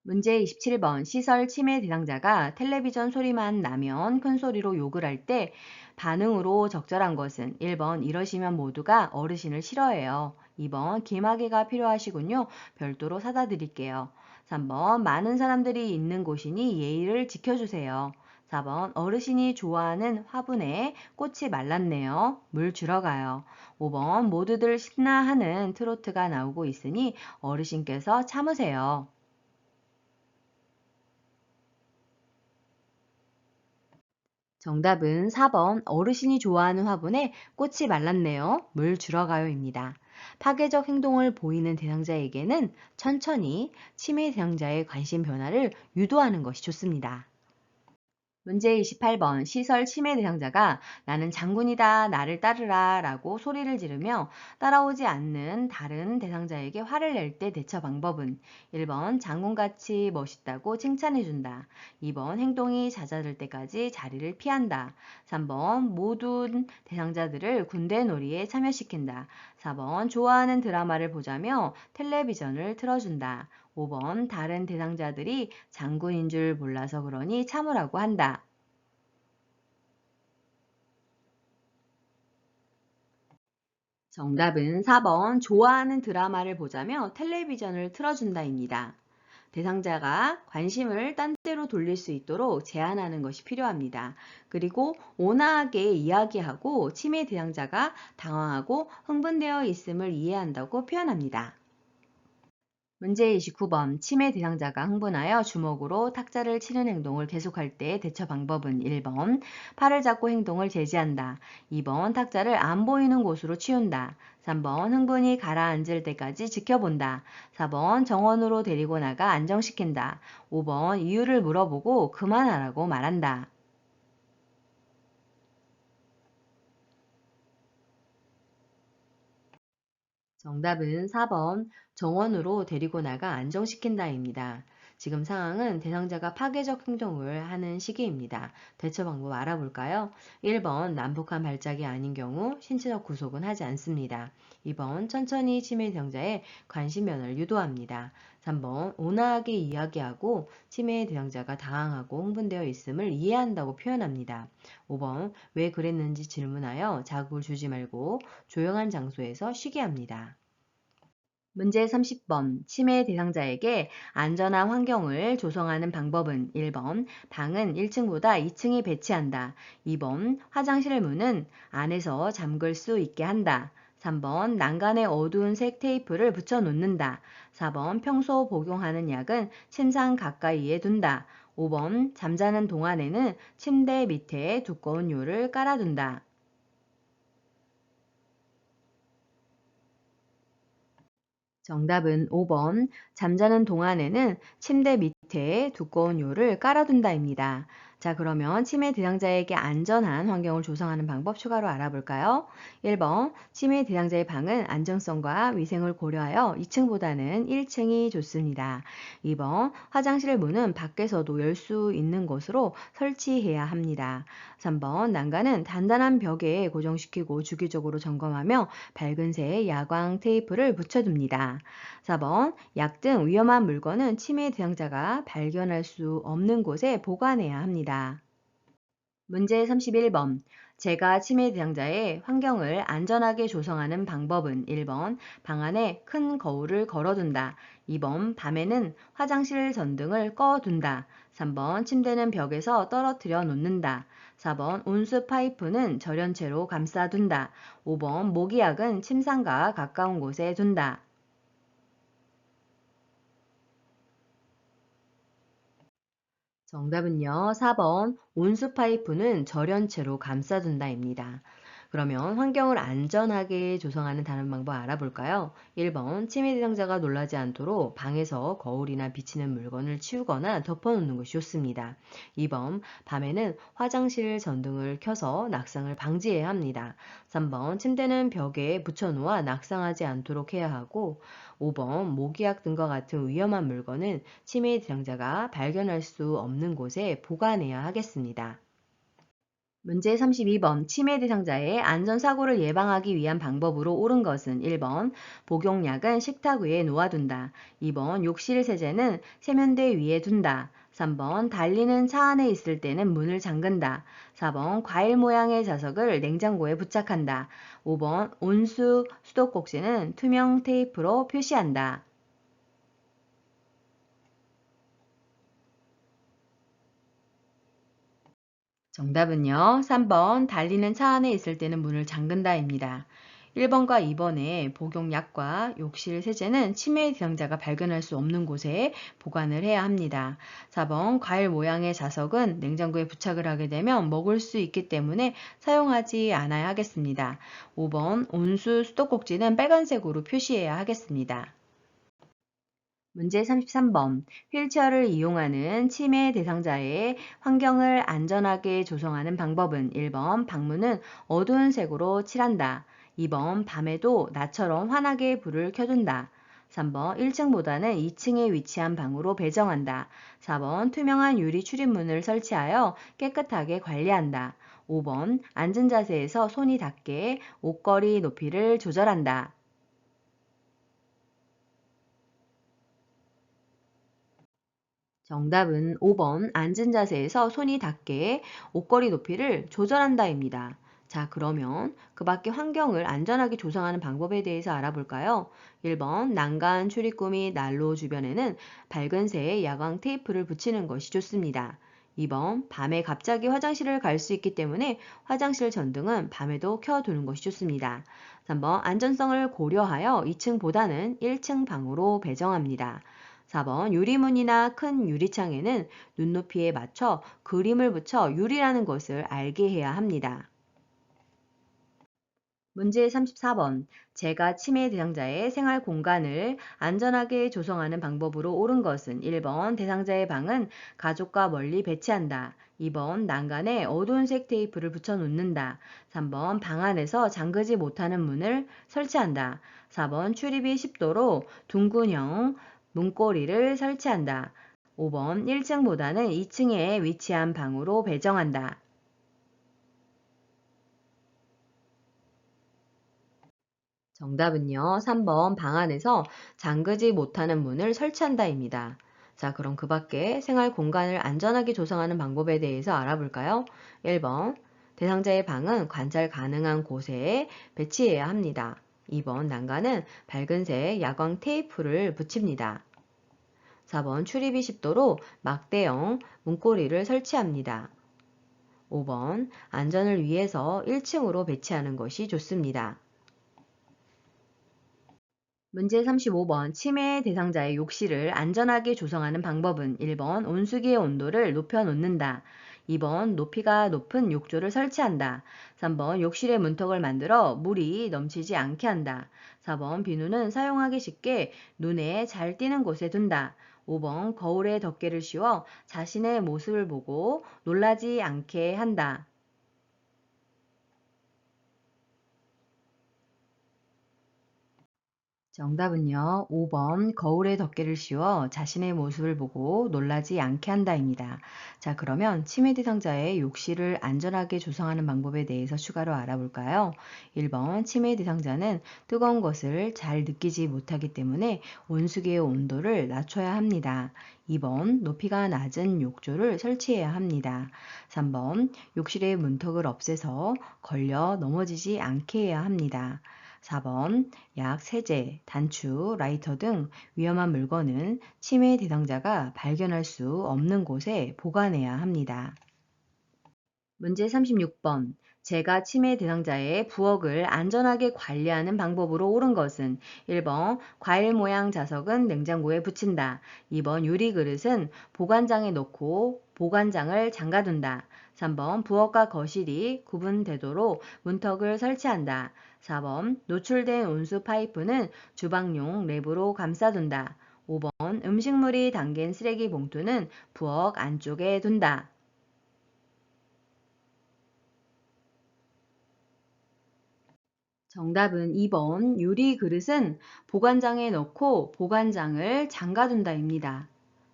문제 27번. 시설 침해 대상자가 텔레비전 소리만 나면 큰 소리로 욕을 할 때 반응으로 적절한 것은 1번 이러시면 모두가 어르신을 싫어해요. 2번 기마개가 필요하시군요. 별도로 사다 드릴게요. 3번 많은 사람들이 있는 곳이니 예의를 지켜주세요. 4번 어르신이 좋아하는 화분에 꽃이 말랐네요. 물 주러 가요. 5번 모두들 신나하는 트로트가 나오고 있으니 어르신께서 참으세요. 정답은 4번 어르신이 좋아하는 화분에 꽃이 말랐네요. 물 주러 가요입니다. 파괴적 행동을 보이는 대상자에게는 천천히 치매 대상자의 관심 변화를 유도하는 것이 좋습니다. 문제 28번 시설 침해 대상자가 나는 장군이다 나를 따르라 라고 소리를 지르며 따라오지 않는 다른 대상자에게 화를 낼 때 대처 방법은 1번 장군같이 멋있다고 칭찬해준다. 2번 행동이 잦아들 때까지 자리를 피한다. 3번 모든 대상자들을 군대 놀이에 참여시킨다. 4번 좋아하는 드라마를 보자며 텔레비전을 틀어준다. 5번 다른 대상자들이 장군인 줄 몰라서 그러니 참으라고 한다. 정답은 4번 좋아하는 드라마를 보자며 텔레비전을 틀어준다입니다. 대상자가 관심을 딴 데로 돌릴 수 있도록 제한하는 것이 필요합니다. 그리고 온화하게 이야기하고 치매 대상자가 당황하고 흥분되어 있음을 이해한다고 표현합니다. 문제 29번 치매 대상자가 흥분하여 주먹으로 탁자를 치는 행동을 계속할 때 대처 방법은 1번 팔을 잡고 행동을 제지한다. 2번 탁자를 안 보이는 곳으로 치운다. 3번 흥분이 가라앉을 때까지 지켜본다. 4번 정원으로 데리고 나가 안정시킨다. 5번 이유를 물어보고 그만하라고 말한다. 정답은 4번 정원으로 데리고 나가 안정시킨다입니다. 지금 상황은 대상자가 파괴적 행동을 하는 시기입니다. 대처 방법 알아볼까요? 1번 난폭한 발작이 아닌 경우 신체적 구속은 하지 않습니다. 2번 천천히 치매 대상자의 관심 변화를 유도합니다. 3번 온화하게 이야기하고 치매 대상자가 당황하고 흥분되어 있음을 이해한다고 표현합니다. 5번 왜 그랬는지 질문하여 자극을 주지 말고 조용한 장소에서 쉬게 합니다. 문제 30번 치매 대상자에게 안전한 환경을 조성하는 방법은 1번 방은 1층보다 2층에 배치한다. 2번 화장실 문은 안에서 잠글 수 있게 한다. 3번 난간에 어두운 색 테이프를 붙여 놓는다. 4번 평소 복용하는 약은 침상 가까이에 둔다. 5번 잠자는 동안에는 침대 밑에 두꺼운 요를 깔아둔다. 정답은 5번. 잠자는 동안에는 침대 밑에 두꺼운 요를 깔아둔다입니다. 자, 그러면 치매 대상자에게 안전한 환경을 조성하는 방법 추가로 알아볼까요? 1번, 치매 대상자의 방은 안정성과 위생을 고려하여 2층보다는 1층이 좋습니다. 2번, 화장실 문은 밖에서도 열 수 있는 곳으로 설치해야 합니다. 3번, 난간은 단단한 벽에 고정시키고 주기적으로 점검하며 밝은 색 야광 테이프를 붙여둡니다. 4번, 약 등 위험한 물건은 치매 대상자가 발견할 수 없는 곳에 보관해야 합니다. 문제 31번. 제가 치매 대상자의 환경을 안전하게 조성하는 방법은 1번 방 안에 큰 거울을 걸어둔다. 2번 밤에는 화장실 전등을 꺼둔다. 3번 침대는 벽에서 떨어뜨려 놓는다. 4번 온수 파이프는 절연체로 감싸둔다. 5번 모기약은 침상과 가까운 곳에 둔다. 정답은요. 4번 온수 파이프는 절연체로 감싸둔다입니다. 그러면 환경을 안전하게 조성하는 다른 방법 알아볼까요? 1번 치매 대상자가 놀라지 않도록 방에서 거울이나 비치는 물건을 치우거나 덮어놓는 것이 좋습니다. 2번 밤에는 화장실 전등을 켜서 낙상을 방지해야 합니다. 3번 침대는 벽에 붙여놓아 낙상하지 않도록 해야 하고 5번 모기약 등과 같은 위험한 물건은 치매 대상자가 발견할 수 없는 곳에 보관해야 하겠습니다. 문제 32번 치매 대상자의 안전사고를 예방하기 위한 방법으로 옳은 것은 1번 복용약은 식탁 위에 놓아둔다. 2번 욕실 세제는 세면대 위에 둔다. 3번 달리는 차 안에 있을 때는 문을 잠근다. 4번 과일 모양의 자석을 냉장고에 부착한다. 5번 온수 수도꼭지는 투명 테이프로 표시한다. 정답은요. 3번 달리는 차 안에 있을 때는 문을 잠근다입니다. 1번과 2번의 복용약과 욕실 세제는 치매 대상자가 발견할 수 없는 곳에 보관을 해야 합니다. 4번 과일 모양의 자석은 냉장고에 부착을 하게 되면 먹을 수 있기 때문에 사용하지 않아야 하겠습니다. 5번 온수 수도꼭지는 빨간색으로 표시해야 하겠습니다. 문제 33번. 휠체어를 이용하는 치매 대상자의 환경을 안전하게 조성하는 방법은 1번 방문은 어두운 색으로 칠한다. 2번 밤에도 나처럼 환하게 불을 켜둔다. 3번 1층보다는 2층에 위치한 방으로 배정한다. 4번 투명한 유리 출입문을 설치하여 깨끗하게 관리한다. 5번 앉은 자세에서 손이 닿게 옷걸이 높이를 조절한다. 정답은 5번 앉은 자세에서 손이 닿게 옷걸이 높이를 조절한다입니다. 자, 그러면 그 밖에 환경을 안전하게 조성하는 방법에 대해서 알아볼까요? 1번 난간 출입구 및 난로 주변에는 밝은색 야광 테이프를 붙이는 것이 좋습니다. 2번 밤에 갑자기 화장실을 갈 수 있기 때문에 화장실 전등은 밤에도 켜두는 것이 좋습니다. 3번 안전성을 고려하여 2층보다는 1층 방으로 배정합니다. 4번 유리문이나 큰 유리창에는 눈높이에 맞춰 그림을 붙여 유리라는 것을 알게 해야 합니다. 문제 34번. 제가 치매 대상자의 생활 공간을 안전하게 조성하는 방법으로 옳은 것은 1번 대상자의 방은 가족과 멀리 배치한다. 2번 난간에 어두운 색 테이프를 붙여 놓는다. 3번 방 안에서 잠그지 못하는 문을 설치한다. 4번 출입이 10도로 둥근형 문고리를 설치한다. 5번 1층보다는 2층에 위치한 방으로 배정한다. 정답은요. 3번 방 안에서 잠그지 못하는 문을 설치한다입니다. 자, 그럼 그 밖에 생활 공간을 안전하게 조성하는 방법에 대해서 알아볼까요? 1번 대상자의 방은 관찰 가능한 곳에 배치해야 합니다. 2번 난간은 밝은색 야광 테이프를 붙입니다. 4번 출입이 10도로 막대형 문고리를 설치합니다. 5번 안전을 위해서 1층으로 배치하는 것이 좋습니다. 문제 35번. 치매 대상자의 욕실을 안전하게 조성하는 방법은 1번 온수기의 온도를 높여 놓는다. 2번 높이가 높은 욕조를 설치한다. 3번 욕실의 문턱을 만들어 물이 넘치지 않게 한다. 4번 비누는 사용하기 쉽게 눈에 잘 띄는 곳에 둔다. 5번 거울에 덮개를 씌워 자신의 모습을 보고 놀라지 않게 한다. 정답은요. 5번 거울에 덮개를 씌워 자신의 모습을 보고 놀라지 않게 한다입니다. 자, 그러면 치매 대상자의 욕실을 안전하게 조성하는 방법에 대해서 추가로 알아볼까요? 1번 치매 대상자는 뜨거운 것을 잘 느끼지 못하기 때문에 온수기의 온도를 낮춰야 합니다. 2번 높이가 낮은 욕조를 설치해야 합니다. 3번 욕실의 문턱을 없애서 걸려 넘어지지 않게 해야 합니다. 4번 약, 세제, 단추, 라이터 등 위험한 물건은 치매 대상자가 발견할 수 없는 곳에 보관해야 합니다. 문제 36번. 제가 치매 대상자의 부엌을 안전하게 관리하는 방법으로 옳은 것은 1번 과일 모양 자석은 냉장고에 붙인다. 2번 유리 그릇은 보관장에 넣고 보관장을 잠가둔다. 3번 부엌과 거실이 구분되도록 문턱을 설치한다. 4번 노출된 온수 파이프는 주방용 랩으로 감싸둔다. 5번 음식물이 담긴 쓰레기 봉투는 부엌 안쪽에 둔다. 정답은 2번 유리 그릇은 보관장에 넣고 보관장을 잠가둔다입니다.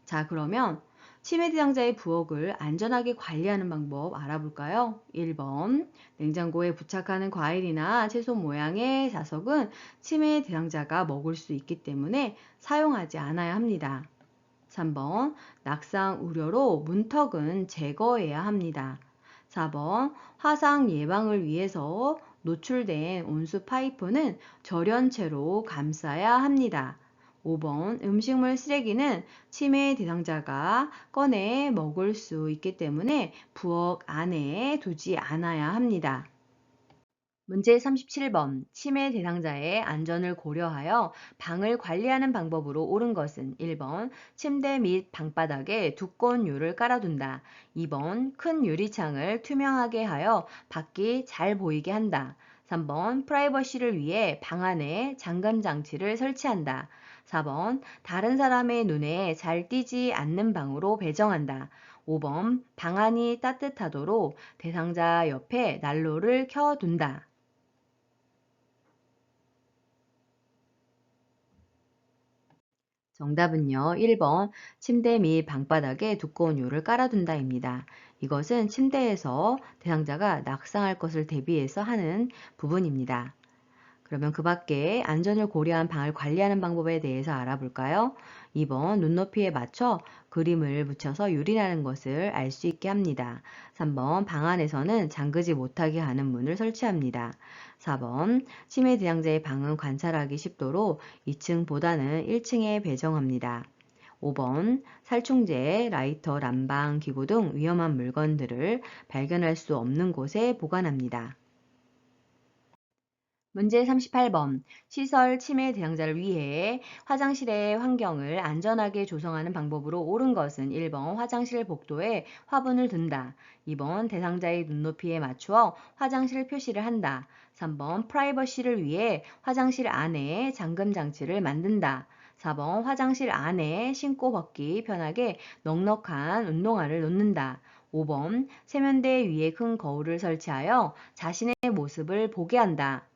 자, 그러면 치매 대상자의 부엌을 안전하게 관리하는 방법 알아볼까요? 1번 냉장고에 부착하는 과일이나 채소 모양의 자석은 치매 대상자가 먹을 수 있기 때문에 사용하지 않아야 합니다. 3번 낙상 우려로 문턱은 제거해야 합니다. 4번 화상 예방을 위해서 노출된 온수 파이프는 절연체로 감싸야 합니다. 5번 음식물 쓰레기는 치매 대상자가 꺼내 먹을 수 있기 때문에 부엌 안에 두지 않아야 합니다. 문제 37번. 치매 대상자의 안전을 고려하여 방을 관리하는 방법으로 옳은 것은 1번 침대 및 방바닥에 두꺼운 유를 깔아둔다. 2번 큰 유리창을 투명하게 하여 밖이 잘 보이게 한다. 3번 프라이버시를 위해 방 안에 잠금 장치를 설치한다. 4번 다른 사람의 눈에 잘 띄지 않는 방으로 배정한다. 5번 방안이 따뜻하도록 대상자 옆에 난로를 켜둔다. 정답은요. 1번 침대 및 방바닥에 두꺼운 유를 깔아둔다입니다. 이것은 침대에서 대상자가 낙상할 것을 대비해서 하는 부분입니다. 그러면 그 밖에 안전을 고려한 방을 관리하는 방법에 대해서 알아볼까요? 2번 눈높이에 맞춰 그림을 붙여서 유리라는 것을 알 수 있게 합니다. 3번 방 안에서는 잠그지 못하게 하는 문을 설치합니다. 4번 치매 대상자의 방은 관찰하기 쉽도록 2층보다는 1층에 배정합니다. 5번 살충제, 라이터, 난방, 기구 등 위험한 물건들을 발견할 수 없는 곳에 보관합니다. 문제 38번. 시설 치매 대상자를 위해 화장실의 환경을 안전하게 조성하는 방법으로 옳은 것은 1번 화장실 복도에 화분을 둔다. 2번 대상자의 눈높이에 맞추어 화장실 표시를 한다. 3번 프라이버시를 위해 화장실 안에 잠금 장치를 만든다. 4번 화장실 안에 신고 벗기 편하게 넉넉한 운동화를 놓는다. 5번 세면대 위에 큰 거울을 설치하여 자신의 모습을 보게 한다.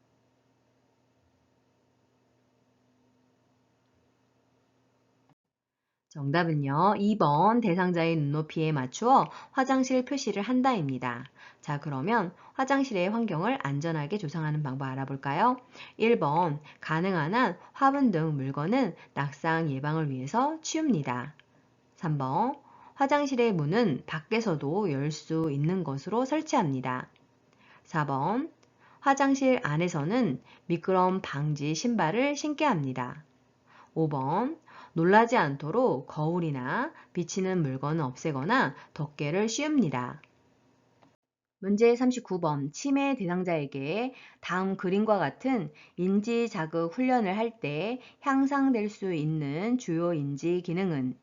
정답은요. 2번 대상자의 눈높이에 맞추어 화장실 표시를 한다입니다. 자, 그러면 화장실의 환경을 안전하게 조성하는 방법 알아볼까요? 1번 가능한 한 화분 등 물건은 낙상 예방을 위해서 치웁니다. 3번 화장실의 문은 밖에서도 열 수 있는 것으로 설치합니다. 4번 화장실 안에서는 미끄럼 방지 신발을 신게 합니다. 5번 놀라지 않도록 거울이나 비치는 물건을 없애거나 덮개를 씌웁니다. 문제 39번. 치매 대상자에게 다음 그림과 같은 인지 자극 훈련을 할 때 향상될 수 있는 주요 인지 기능은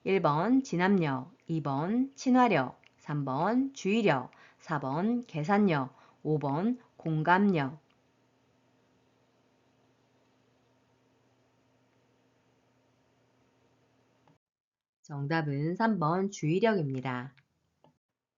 1번 진압력, 2번 친화력, 3번 주의력, 4번 계산력, 5번 공감력. 정답은 3번 주의력입니다.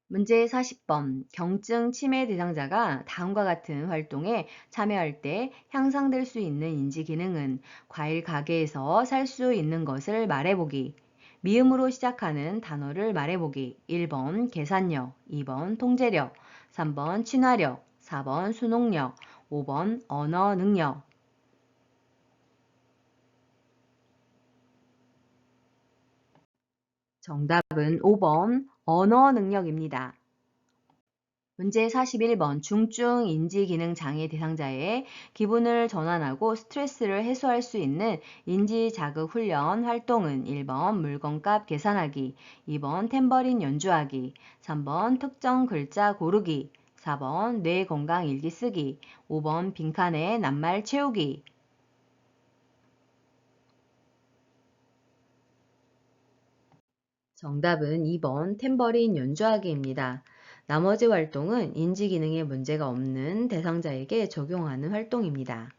문제 40번. 경증 치매 대상자가 다음과 같은 활동에 참여할 때 향상될 수 있는 인지 기능은 과일 가게에서 살 수 있는 것을 말해보기. 미음으로 시작하는 단어를 말해보기. 1번 계산력, 2번 통제력, 3번 친화력, 4번 수능력, 5번 언어 능력. 정답은 5번 언어 능력입니다. 문제 41번. 중증 인지기능 장애 대상자의 기분을 전환하고 스트레스를 해소할 수 있는 인지자극 훈련 활동은 1번 물건값 계산하기, 2번 탬버린 연주하기, 3번 특정 글자 고르기, 4번 뇌건강 일기 쓰기, 5번 빈칸에 낱말 채우기. 정답은 2번 탬버린 연주하기입니다. 나머지 활동은 인지 기능에 문제가 없는 대상자에게 적용하는 활동입니다.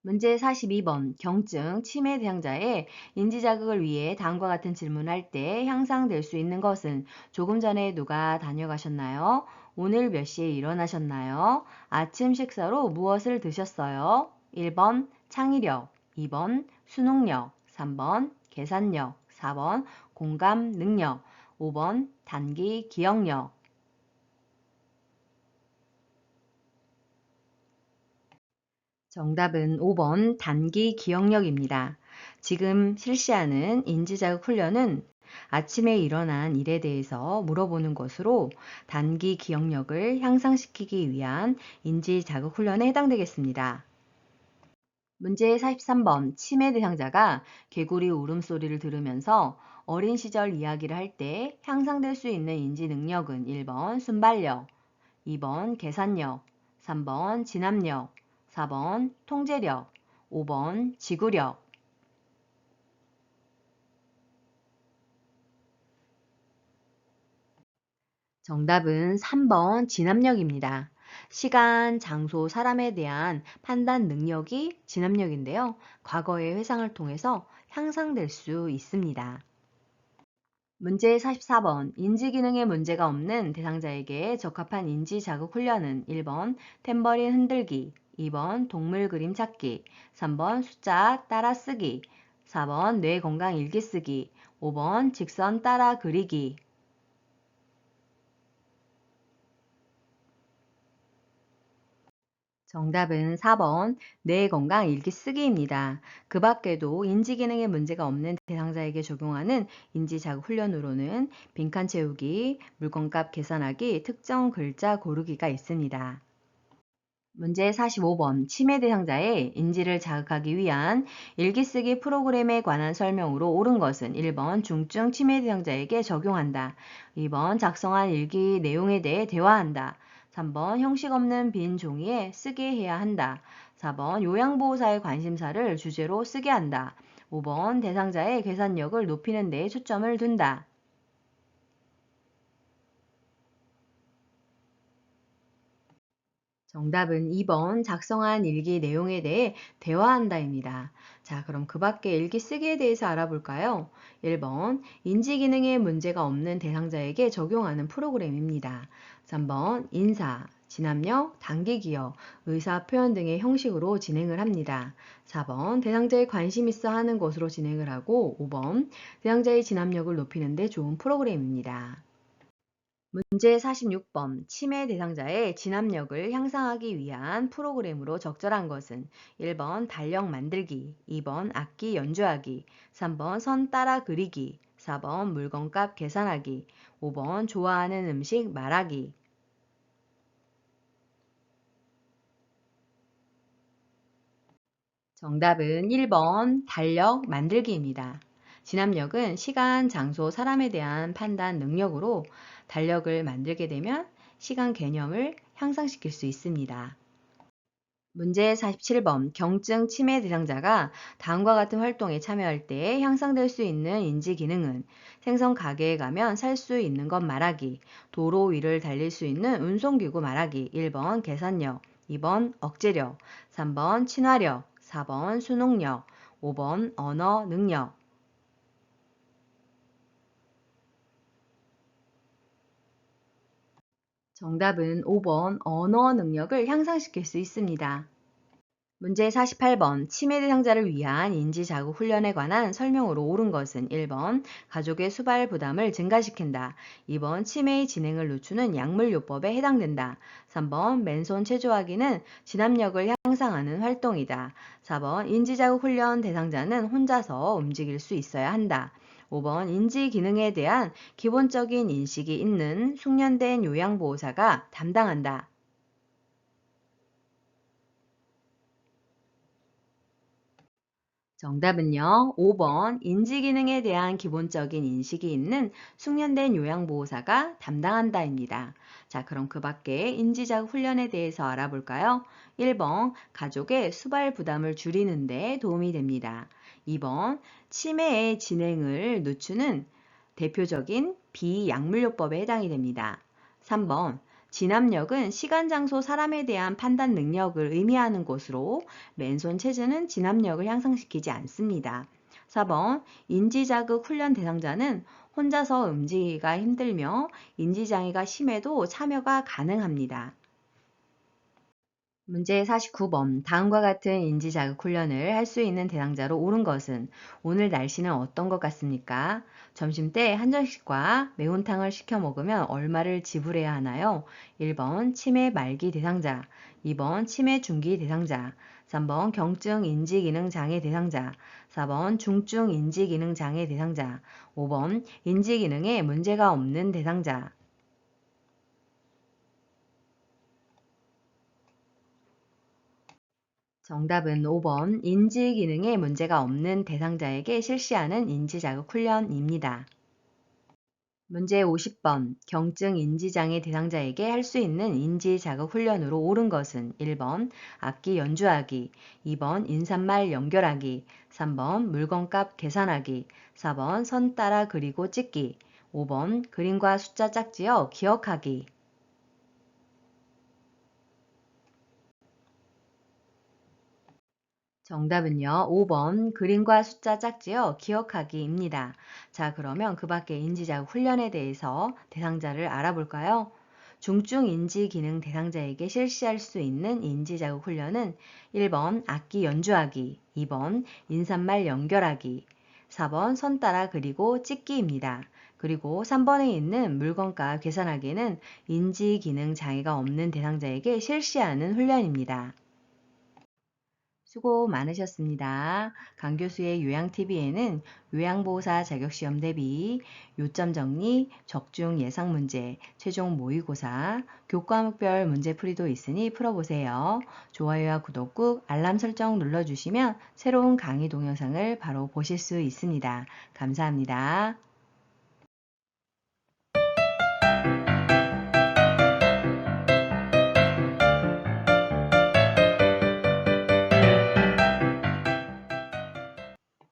문제 42번. 경증 치매 대상자의 인지 자극을 위해 다음과 같은 질문을 할 때 향상될 수 있는 것은 조금 전에 누가 다녀가셨나요? 오늘 몇 시에 일어나셨나요? 아침 식사로 무엇을 드셨어요? 1번 창의력, 2번 수능력, 3번 계산력, 4번 공감 능력, 5번 단기 기억력. 정답은 5번 단기 기억력입니다. 지금 실시하는 인지자극 훈련은 아침에 일어난 일에 대해서 물어보는 것으로 단기 기억력을 향상시키기 위한 인지자극 훈련에 해당되겠습니다. 문제 43번. 치매 대상자가 개구리 울음소리를 들으면서 어린 시절 이야기를 할 때 향상될 수 있는 인지 능력은 1번 순발력, 2번 계산력, 3번 진압력, 4번 통제력, 5번 지구력. 정답은 3번 진압력입니다. 시간, 장소, 사람에 대한 판단 능력이 진압력인데요. 과거의 회상을 통해서 향상될 수 있습니다. 문제 44번. 인지 기능에 문제가 없는 대상자에게 적합한 인지 자극 훈련은 1번 탬버린 흔들기, 2번 동물 그림 찾기, 3번 숫자 따라 쓰기, 4번 뇌 건강 일기 쓰기, 5번 직선 따라 그리기. 정답은 4번 뇌 건강 일기 쓰기입니다. 그 밖에도 인지 기능에 문제가 없는 대상자에게 적용하는 인지 자극 훈련으로는 빈칸 채우기, 물건값 계산하기, 특정 글자 고르기가 있습니다. 문제 45번. 치매 대상자의 인지를 자극하기 위한 일기 쓰기 프로그램에 관한 설명으로 옳은 것은 1번 중증 치매 대상자에게 적용한다. 2번 작성한 일기 내용에 대해 대화한다. 3번 형식 없는 빈 종이에 쓰게 해야 한다. 4번 요양보호사의 관심사를 주제로 쓰게 한다. 5번 대상자의 계산력을 높이는 데에 초점을 둔다. 정답은 2번 작성한 일기 내용에 대해 대화한다입니다. 자, 그럼 그 밖에 일기 쓰기에 대해서 알아볼까요? 1번 인지 기능에 문제가 없는 대상자에게 적용하는 프로그램입니다. 3번 인사, 진압력, 단기 기억, 의사 표현 등의 형식으로 진행을 합니다. 4번 대상자의 관심 있어 하는 것으로 진행을 하고 5번 대상자의 진압력을 높이는 데 좋은 프로그램입니다. 문제 46번. 치매 대상자의 진압력을 향상하기 위한 프로그램으로 적절한 것은 1번 달력 만들기, 2번 악기 연주하기, 3번 선 따라 그리기, 4번 물건값 계산하기, 5번 좋아하는 음식 말하기. 정답은 1번 달력 만들기입니다. 진압력은 시간, 장소, 사람에 대한 판단 능력으로 달력을 만들게 되면 시간 개념을 향상시킬 수 있습니다. 문제 47번. 경증 치매 대상자가 다음과 같은 활동에 참여할 때 향상될 수 있는 인지 기능은 생선 가게에 가면 살 수 있는 것 말하기, 도로 위를 달릴 수 있는 운송기구 말하기, 1번 계산력, 2번 억제력, 3번 친화력, 4번 수능력, 5번 언어 능력. 정답은 5번 언어 능력을 향상시킬 수 있습니다. 문제 48번. 치매 대상자를 위한 인지 자극 훈련에 관한 설명으로 옳은 것은 1번 가족의 수발 부담을 증가시킨다. 2번 치매의 진행을 늦추는 약물요법에 해당된다. 3번 맨손 체조하기는 진압력을 향상하는 활동이다. 4번 인지 자극 훈련 대상자는 혼자서 움직일 수 있어야 한다. 5번 인지 기능에 대한 기본적인 인식이 있는 숙련된 요양보호사가 담당한다. 정답은요, 5번 인지 기능에 대한 기본적인 인식이 있는 숙련된 요양보호사가 담당한다입니다. 자, 그럼 그 밖에 인지자극 훈련에 대해서 알아볼까요? 1번 가족의 수발 부담을 줄이는 데 도움이 됩니다. 2번 치매의 진행을 늦추는 대표적인 비약물요법에 해당이 됩니다. 3번 진압력은 시간, 장소, 사람에 대한 판단 능력을 의미하는 것으로 맨손 체즈는 진압력을 향상시키지 않습니다. 4번 인지자극 훈련 대상자는 혼자서 움직이기가 힘들며 인지장애가 심해도 참여가 가능합니다. 문제 49번. 다음과 같은 인지자극 훈련을 할 수 있는 대상자로 옳은 것은 오늘 날씨는 어떤 것 같습니까? 점심때 한정식과 매운탕을 시켜 먹으면 얼마를 지불해야 하나요? 1번 치매 말기 대상자, 2번 치매 중기 대상자, 3번 경증 인지기능 장애 대상자, 4번 중증 인지기능 장애 대상자, 5번 인지기능에 문제가 없는 대상자. 정답은 5번 인지 기능에 문제가 없는 대상자에게 실시하는 인지자극 훈련입니다. 문제 50번 경증 인지장애 대상자에게 할 수 있는 인지자극 훈련으로 옳은 것은 1번 악기 연주하기, 2번 인사말 연결하기, 3번 물건값 계산하기, 4번 선 따라 그리고 찍기, 5번 그림과 숫자 짝지어 기억하기. 정답은요, 5번 그림과 숫자 짝지어 기억하기입니다. 자, 그러면 그 밖에 인지자극 훈련에 대해서 대상자를 알아볼까요? 중증 인지 기능 대상자에게 실시할 수 있는 인지자극 훈련은 1번 악기 연주하기, 2번 인사말 연결하기, 4번 선 따라 그리고 찍기입니다. 그리고 3번에 있는 물건값 계산하기는 인지 기능 장애가 없는 대상자에게 실시하는 훈련입니다. 수고 많으셨습니다. 강 교수의 요양TV에는 요양보호사 자격시험 대비, 요점 정리, 적중 예상 문제, 최종 모의고사, 교과목별 문제풀이도 있으니 풀어보세요. 좋아요와 구독 꾹 알람 설정 눌러주시면 새로운 강의 동영상을 바로 보실 수 있습니다. 감사합니다.